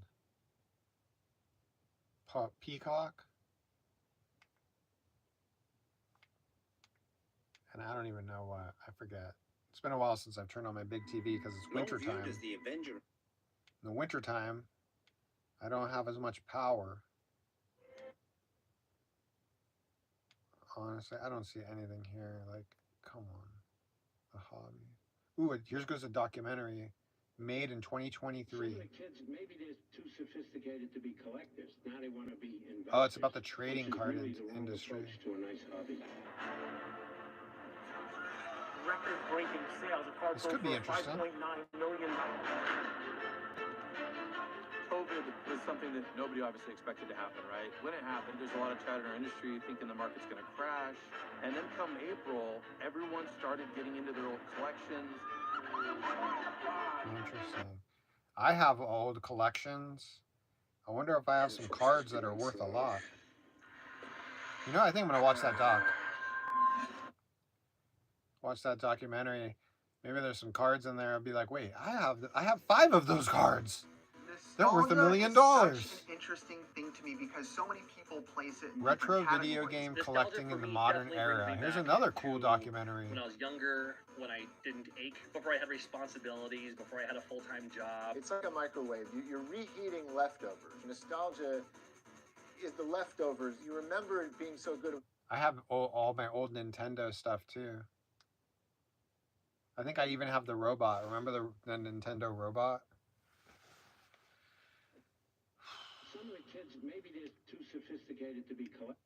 Peacock? And I don't even know what, I forget. It's been a while since I've turned on my big TV because it's winter time. In the winter time, I don't have as much power. Honestly, I don't see anything here. Like, come on. The Hobby. Ooh, here goes a documentary made in 2023. Some of the kids, maybe they're too sophisticated to be collectors. Now they want to be investors. Oh, it's about the trading card industry. To a nice hobby. Record-breaking sales of cards This could be interesting. $5.9 million. COVID was something that nobody obviously expected to happen, right? When it happened, there's a lot of chatter in our industry thinking the market's going to crash. And then come April, everyone started getting into their old collections. Interesting. I have old collections. I wonder if I have some cards that are worth a lot. You know, I think I'm going to watch that doc. Watch that documentary. Maybe there's some cards in there. I'll be like, wait, I have 5 of those cards. They're worth $1 million. Such an interesting thing to me because so many people place it in retro video game collecting in the modern era. Here's another cool documentary. When I was younger, when I didn't ache, before I had responsibilities, before I had a full-time job. It's like a microwave. You're reheating leftovers. Nostalgia is the leftovers. You remember it being so good. I have all my old Nintendo stuff too. I think I even have the robot. Remember the Nintendo robot? Some of the kids, maybe they're too sophisticated to be collectors.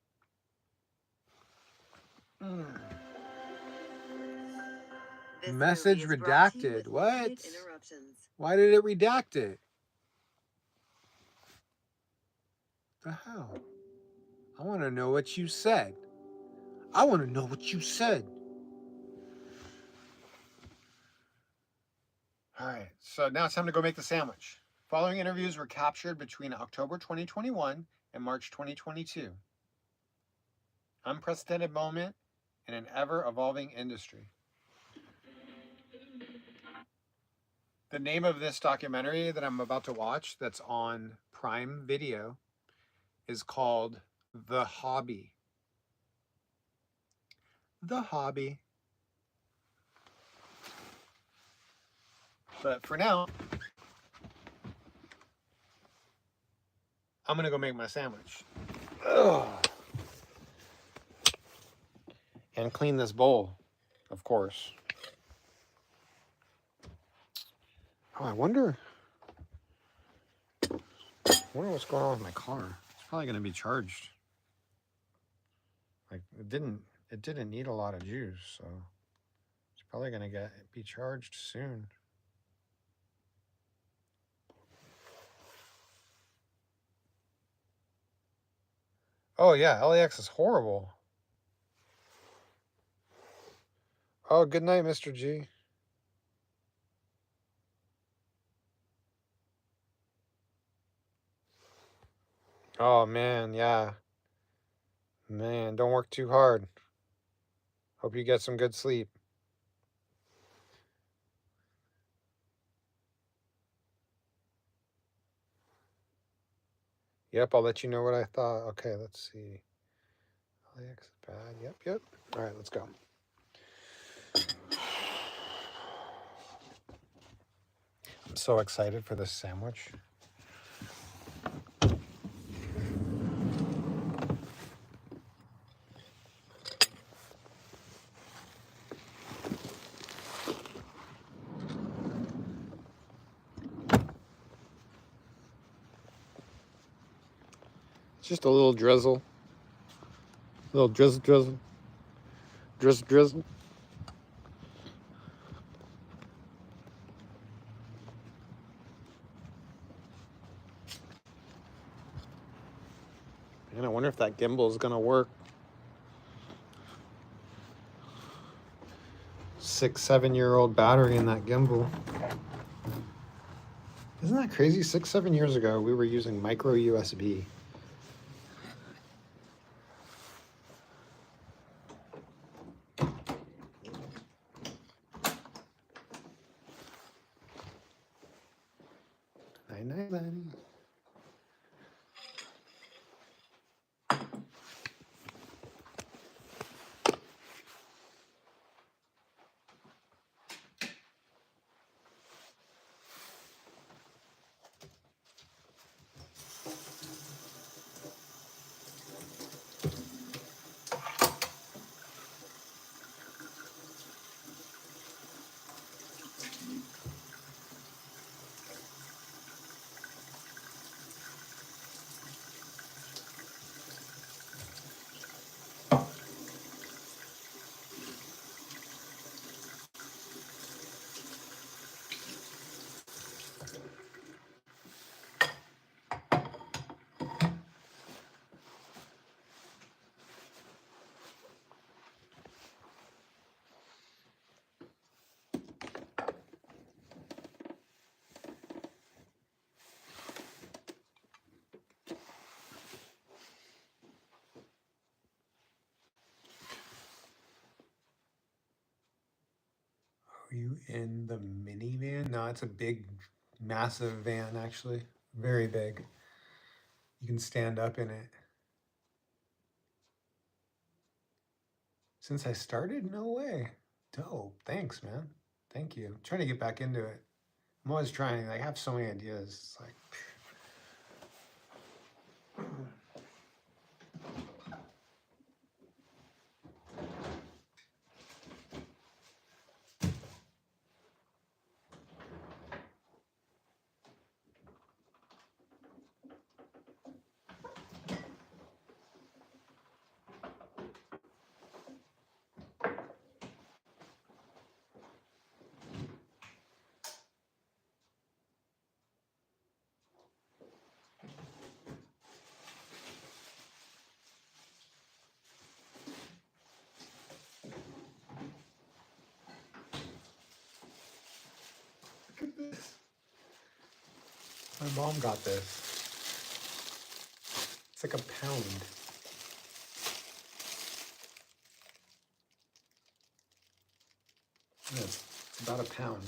Message redacted. What? Why did it redact it? The hell? I want to know what you said. I want to know what you said. All right, so now it's time to go make the sandwich. Following interviews were captured between October 2021 and March 2022. Unprecedented moment in an ever-evolving industry. The name of this documentary that I'm about to watch that's on Prime Video is called The Hobby. The Hobby. But for now, I'm going to go make my sandwich. Ugh. And clean this bowl, of course. Oh, I wonder what's going on with my car. It's probably going to be charged. Like, it it didn't need a lot of juice, so it's probably going to be charged soon. Oh yeah, LAX is horrible. Oh, good night, Mr. G. Oh man, yeah. Man, don't work too hard. Hope you get some good sleep. Yep, I'll let you know what I thought. Okay, let's see. LAX is bad. Yep. All right, let's go. I'm so excited for this sandwich. Just a little drizzle. A little drizzle. Drizzle. Man, I wonder if that gimbal is going to work. 6-7-year-old battery in that gimbal. Isn't that crazy? 6-7 years ago, we were using micro USB. Night, Lenny. Are you in the minivan? No, it's a big, massive van, actually. Very big. You can stand up in it. Since I started? No way. Dope. Thanks, man. Thank you. I'm trying to get back into it. I'm always trying. I have so many ideas. It's like... Look at this. My mom got this. It's like a pound. Yes, it's about a pound.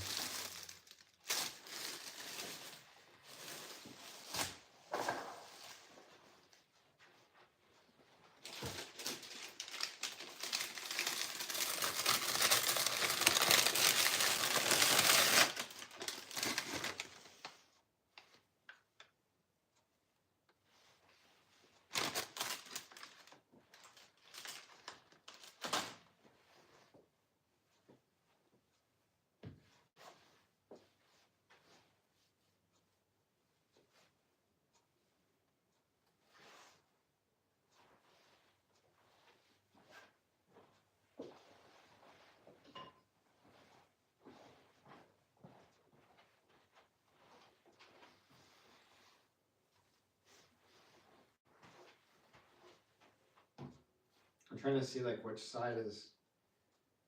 trying to see like which side is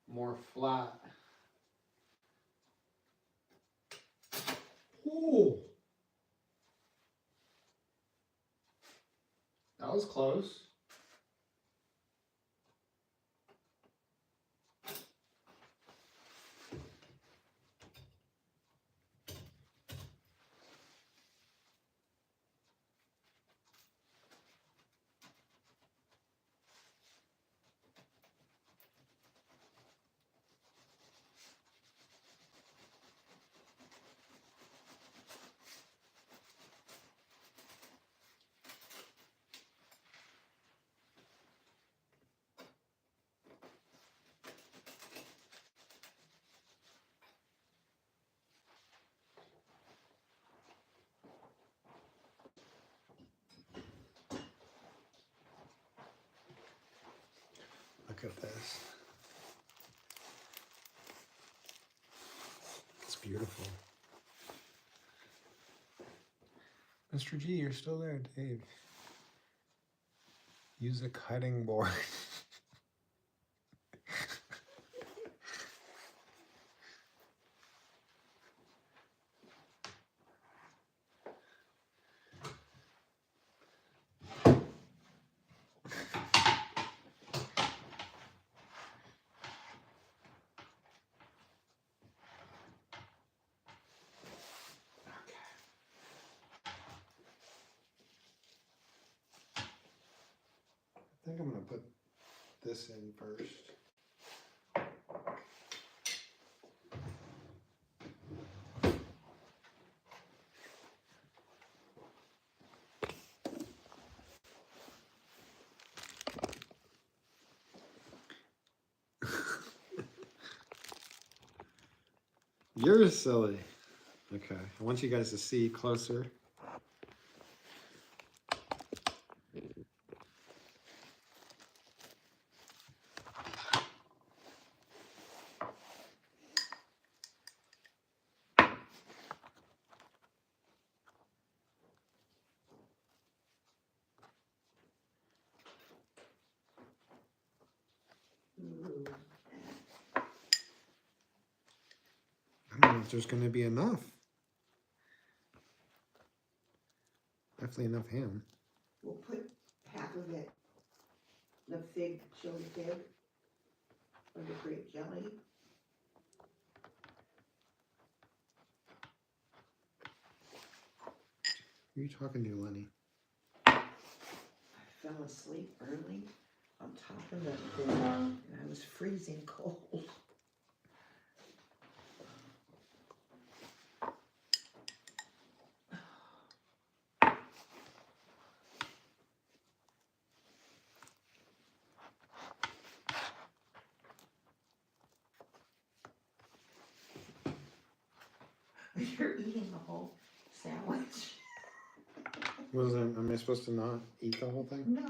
more flat. Ooh. That was close. Look at this. It's beautiful. Mr. G, you're still there, Dave. Use a cutting board. I think I'm gonna put this in first. You're silly. Okay, I want you guys to see closer. I don't know if there's gonna be enough. Definitely enough ham. We'll put half of it, the fig, chili fig, or the grape jelly. Who are you talking to, Lenny? I fell asleep early on top of the food, and I was freezing cold. You're eating the whole sandwich. Am I supposed to not eat the whole thing? No.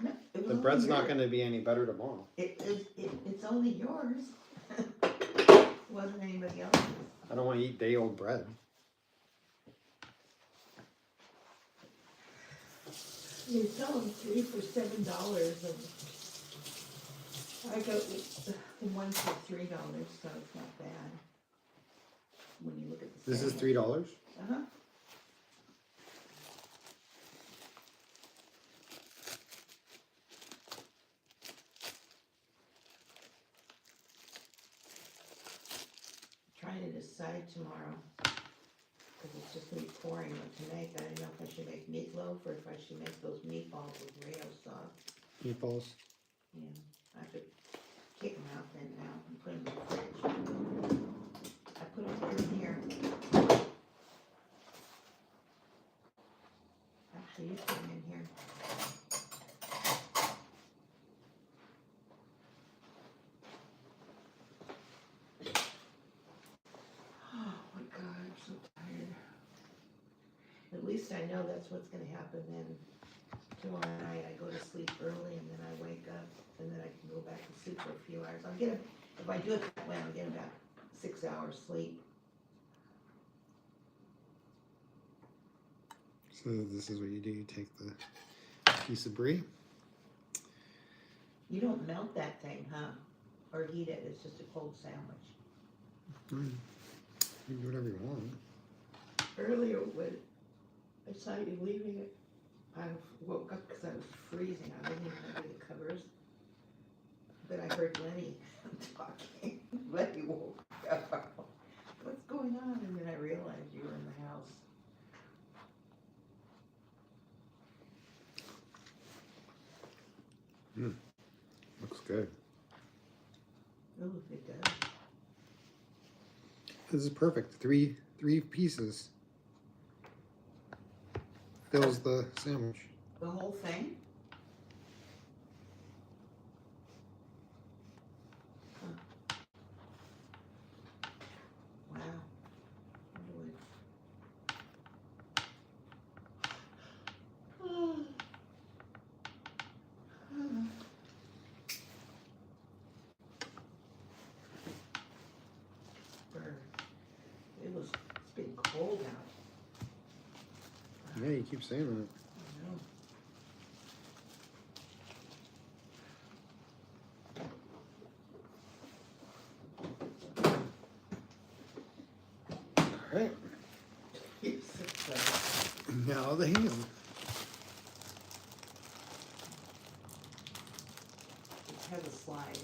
No, it was The only bread's not yours. going to be any better tomorrow. It's only yours. Wasn't anybody else's. I don't want to eat day-old bread. They sell them 3 for $7, and I got the one for $3, so it's not bad. When you look at the This is sandwich. $3? Uh-huh. Trying to decide tomorrow, because it's just gonna be pouring what to make. I don't know if I should make meatloaf or if I should make those meatballs with Rayo sauce. Meatballs. Yeah, I could take them out then now and put them in the fridge. I put them in here. Actually, you put them in here. Oh my God, I'm so tired. At least I know that's what's gonna happen then. Tomorrow night I go to sleep early and then I wake up and then I can go back to sleep for a few hours. I'll get, if I do it that way, I'll get about 6 hours sleep. So this is what you do. You take the piece of brie. You don't melt that thing, huh? Or heat it, it's just a cold sandwich. You can do whatever you want. Earlier when I saw you leaving it, I woke up because I was freezing. I didn't even under the covers. But I heard Lenny talking. Lenny woke up. What's going on? And then I realized you were in the house. Looks good. Oh, it does. This is perfect. Three pieces. Fills the sandwich. The whole thing? Huh. Wow. It's been cold out. Yeah, you keep saying that. I know. All right. Now the ham. It has a slide.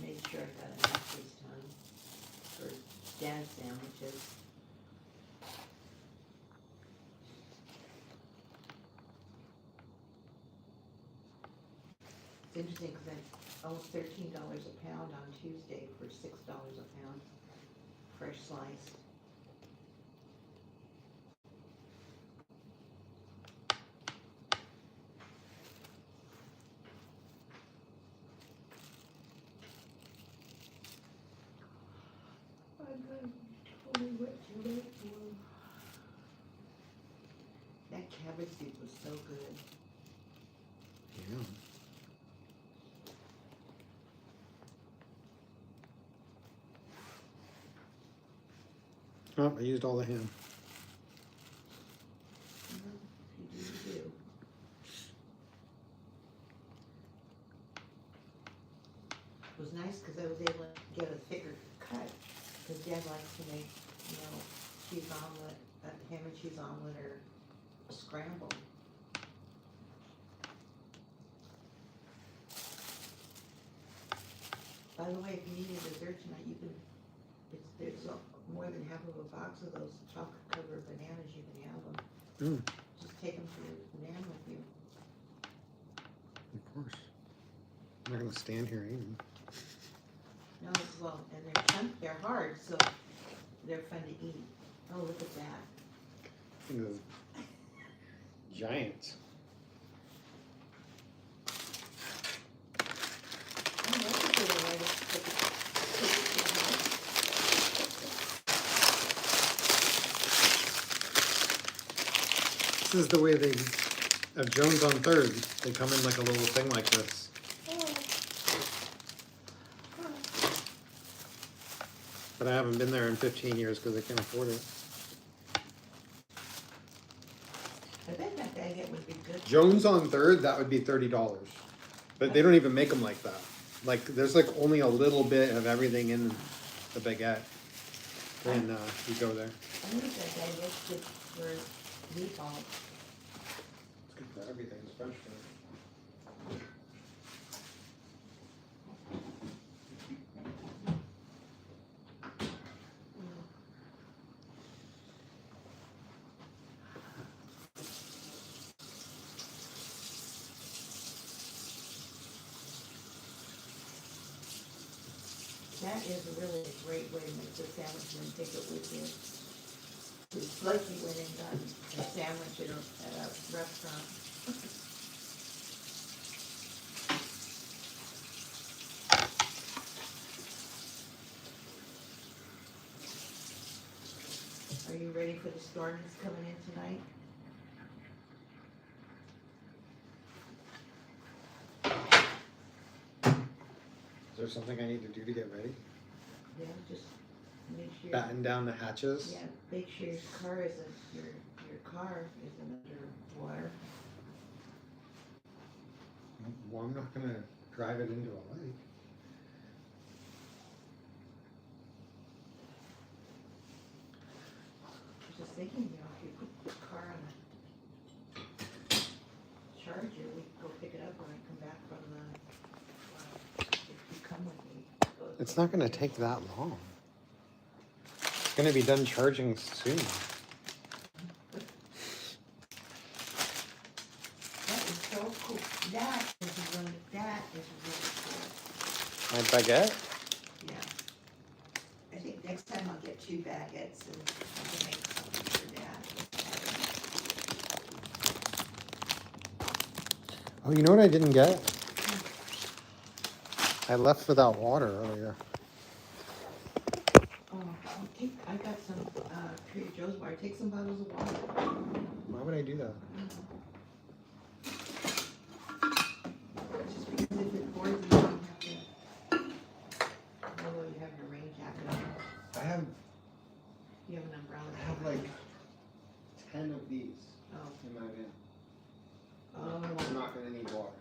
Made sure I got enough this time for Dad's sandwiches. It's interesting because I almost $13 a pound on Tuesday for $6 a pound, fresh sliced. I'm totally wet too late for him. That cabbage soup was so good. Yeah. Oh, I used all the ham. If you do, you do. It was nice because I was able to get a thicker cut, because Dad likes to make, cheese omelet, ham and cheese omelet or a scramble. By the way, if you need a dessert tonight, you can, there's more than half of a box of those chocolate covered bananas, you can have them. Just take them to the man with you. Of course. I'm not gonna stand here eating. No, well, and they're hard, so they're fun to eat. Oh, look at that. Those giants. Oh, that's a good way to put it. This is the way they have Jones on 3rd. They come in like a little thing like this. But I haven't been there in 15 years because I can't afford it. I bet that baguette would be good. Jones on 3rd, that would be $30. But they don't even make them like that. Like, there's like only a little bit of everything in the baguette when you go there. I think that baguette's good for meatballs. It's good for everything, especially. That is a really great way to make the sandwich and then take it with you. It's like you went and got a sandwich at a restaurant. Are you ready for the storm that's coming in tonight? Is there something I need to do to get ready? Yeah, just make sure. Batten down the hatches? Yeah, make sure your car isn't underwater. Well, I'm not gonna drive it into a lake. I was just thinking, if you put the car on a charger, we can go pick it up when I come back from if you come with me. It's not gonna take that long. It's gonna be done charging soon. That is so cool. That is really cool. My baguette? Yeah. I think next time I'll get 2 baguettes and I can make something for Dad. Oh, you know what I didn't get? I left without water earlier. Oh, I got some Trader Joe's water. Take some bottles of water. Why would I do that? Just because if it pours, you don't have to. Although you have your rain jacket on. You have an umbrella. I have like 10 of these Oh. in my van. Oh. I'm not gonna need water.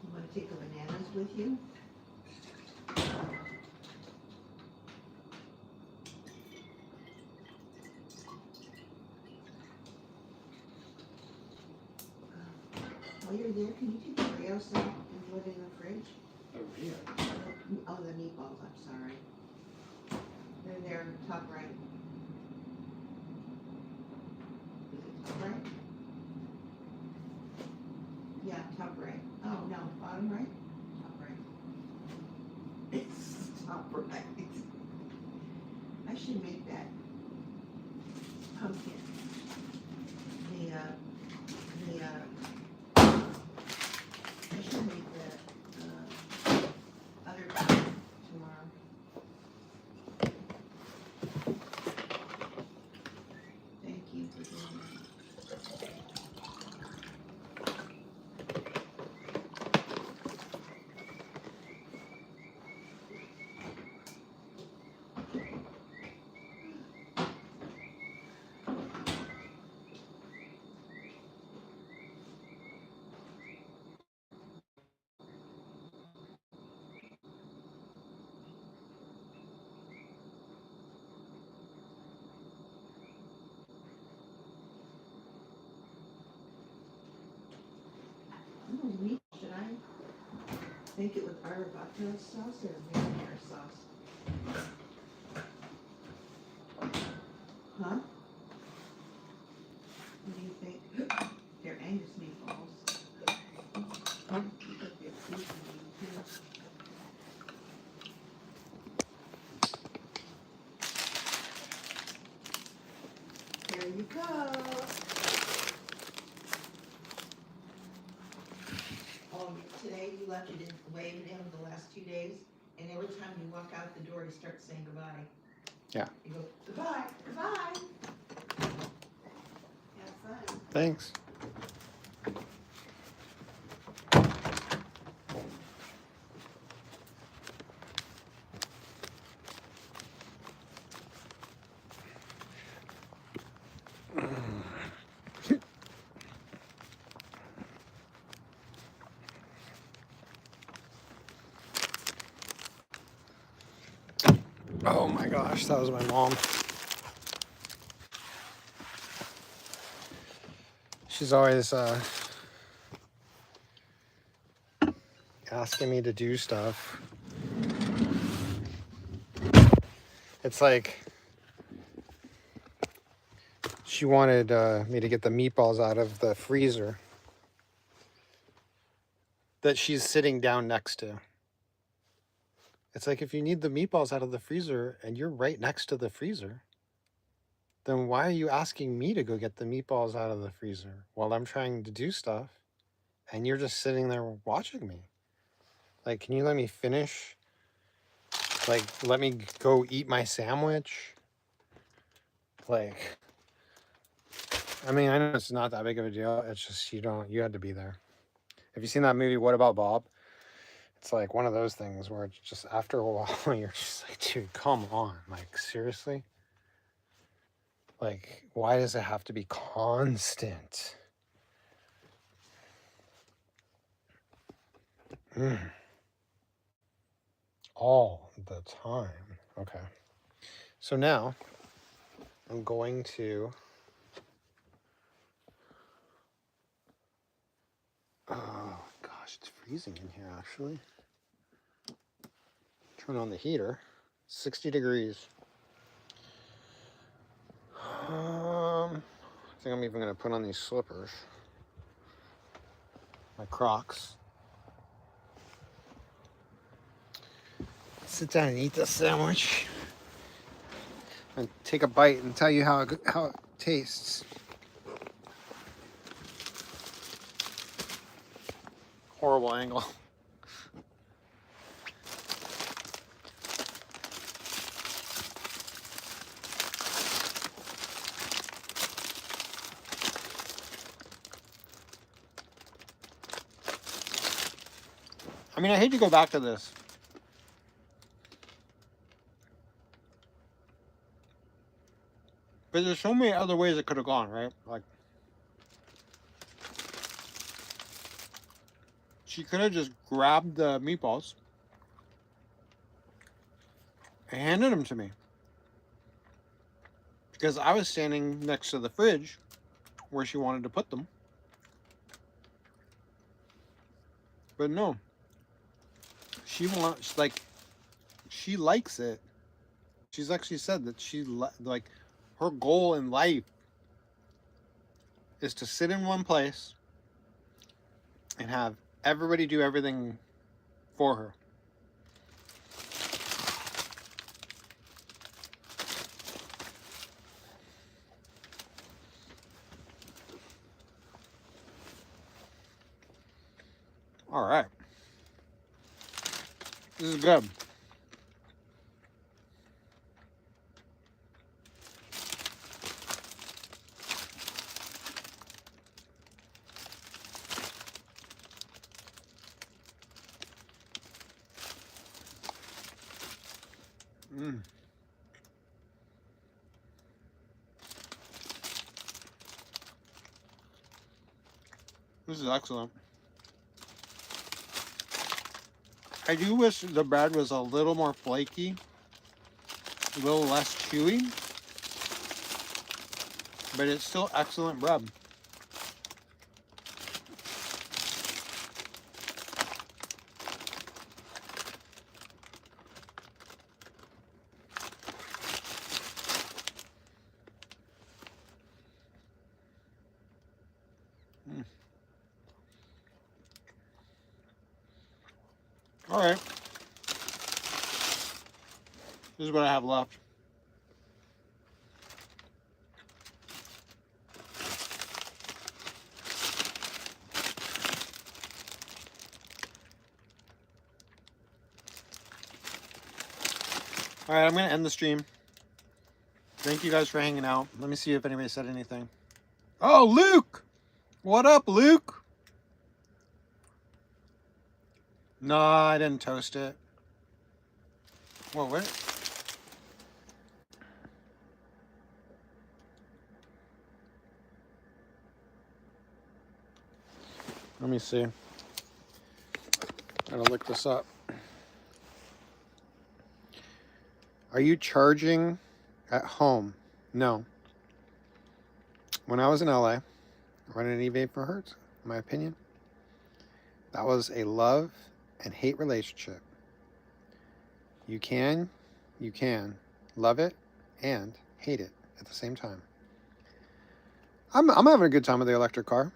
You want to take the bananas with you? While you're there, can you take the Oreos out and put it in the fridge? Oreo? Oh, the meatballs, I'm sorry. They're there, top right. Is it top right? Yeah, top right. Oh, no, bottom right? Top right. It's top right. I should make that pumpkin. I should make the other tomorrow. Thank you for doing that. Meat, should I make it with barbacoa sauce or marinara sauce? Huh? What do you think? They're Angus meatballs. But they're seasoned too. There you go. Today you left it in waving him the last 2 days, and every time you walk out the door, he starts saying goodbye. Yeah. You go, goodbye, goodbye. Have fun. Thanks. Oh my gosh, that was my mom. She's always asking me to do stuff. It's like she wanted me to get the meatballs out of the freezer that she's sitting down next to. It's like, if you need the meatballs out of the freezer and you're right next to the freezer, then why are you asking me to go get the meatballs out of the freezer while I'm trying to do stuff and you're just sitting there watching me? Like, can you let me finish? Like, let me go eat my sandwich? Like, I mean, I know it's not that big of a deal. It's just you had to be there. Have you seen that movie, What About Bob? It's like one of those things where it's just after a while, you're just like, dude, come on. Like, seriously? Like, why does it have to be constant? All the time. Okay. So now I'm going to... Oh, gosh, it's freezing in here, actually. Turn on the heater. 60 degrees. I think I'm even going to put on these slippers. My Crocs. Sit down and eat this sandwich. And take a bite and tell you how it tastes. Horrible angle. I mean, I hate to go back to this. But there's so many other ways it could have gone, right? Like, she could have just grabbed the meatballs and handed them to me. Because I was standing next to the fridge where she wanted to put them. But no. She wants, like, she likes it. She's actually said that she, like, her goal in life is to sit in one place and have everybody do everything for her. All right. This is good. This is excellent. I do wish the bread was a little more flaky, a little less chewy, but it's still excellent bread. All right. This is what I have left. All right, I'm going to end the stream. Thank you guys for hanging out. Let me see if anybody said anything. Oh, Luke! What up, Luke? No, I didn't toast it. Whoa, what? Let me see. Gotta look this up. Are you charging at home? No. When I was in LA, running an eBay for Hertz, in my opinion, that was a love and hate relationship. You can love it and hate it at the same time. I'm having a good time with the electric car.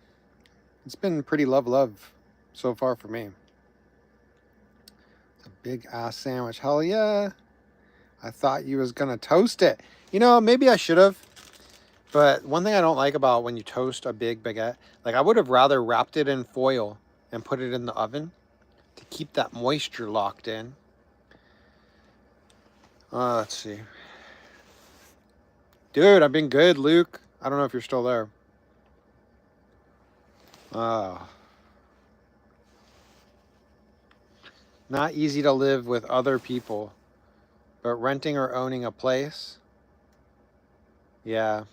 It's been pretty love so far for me. It's a big ass sandwich. Hell yeah. I thought you was gonna toast it. You know, maybe I should have. But one thing I don't like about when you toast a big baguette, like I would have rather wrapped it in foil and put it in the oven to keep that moisture locked in. Let's see. Dude, I've been good, Luke. I don't know if you're still there. Not easy to live with other people, but renting or owning a place, yeah,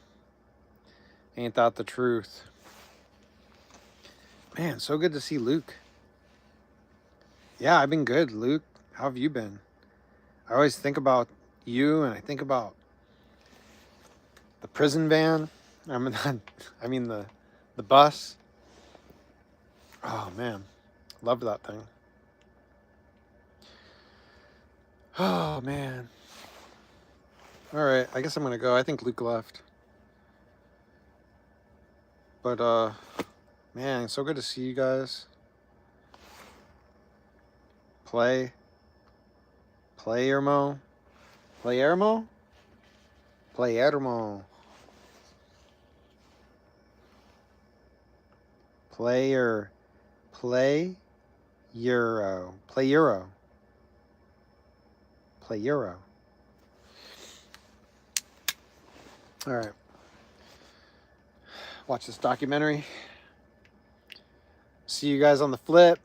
ain't that the truth? Man, so good to see Luke. Yeah, I've been good, Luke. How have you been? I always think about you, and I think about the prison van. I mean the bus. Oh man, loved that thing. Oh man. All right, I guess I'm gonna go. I think Luke left. But man, so good to see you guys. Playermo. Playermo? Playermo. Player. Play Euro. Play Euro. Play Euro. All right. Watch this documentary. See you guys on the flip.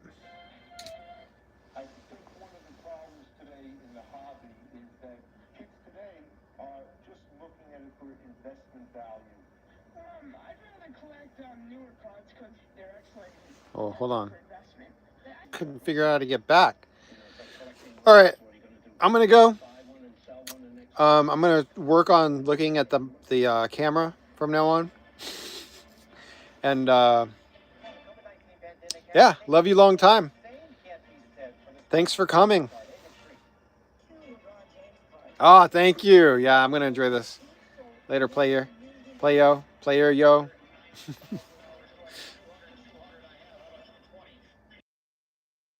I think one of the problems today in the hobby is that kids today are just looking at it for investment value. I'd rather collect newer cards because they're excellent. Oh, hold on. Couldn't figure out how to get back. All right. I'm going to go. I'm going to work on looking at the camera from now on. And yeah, love you long time. Thanks for coming. Oh, thank you. Yeah, I'm going to enjoy this. Later, player. Player, yo.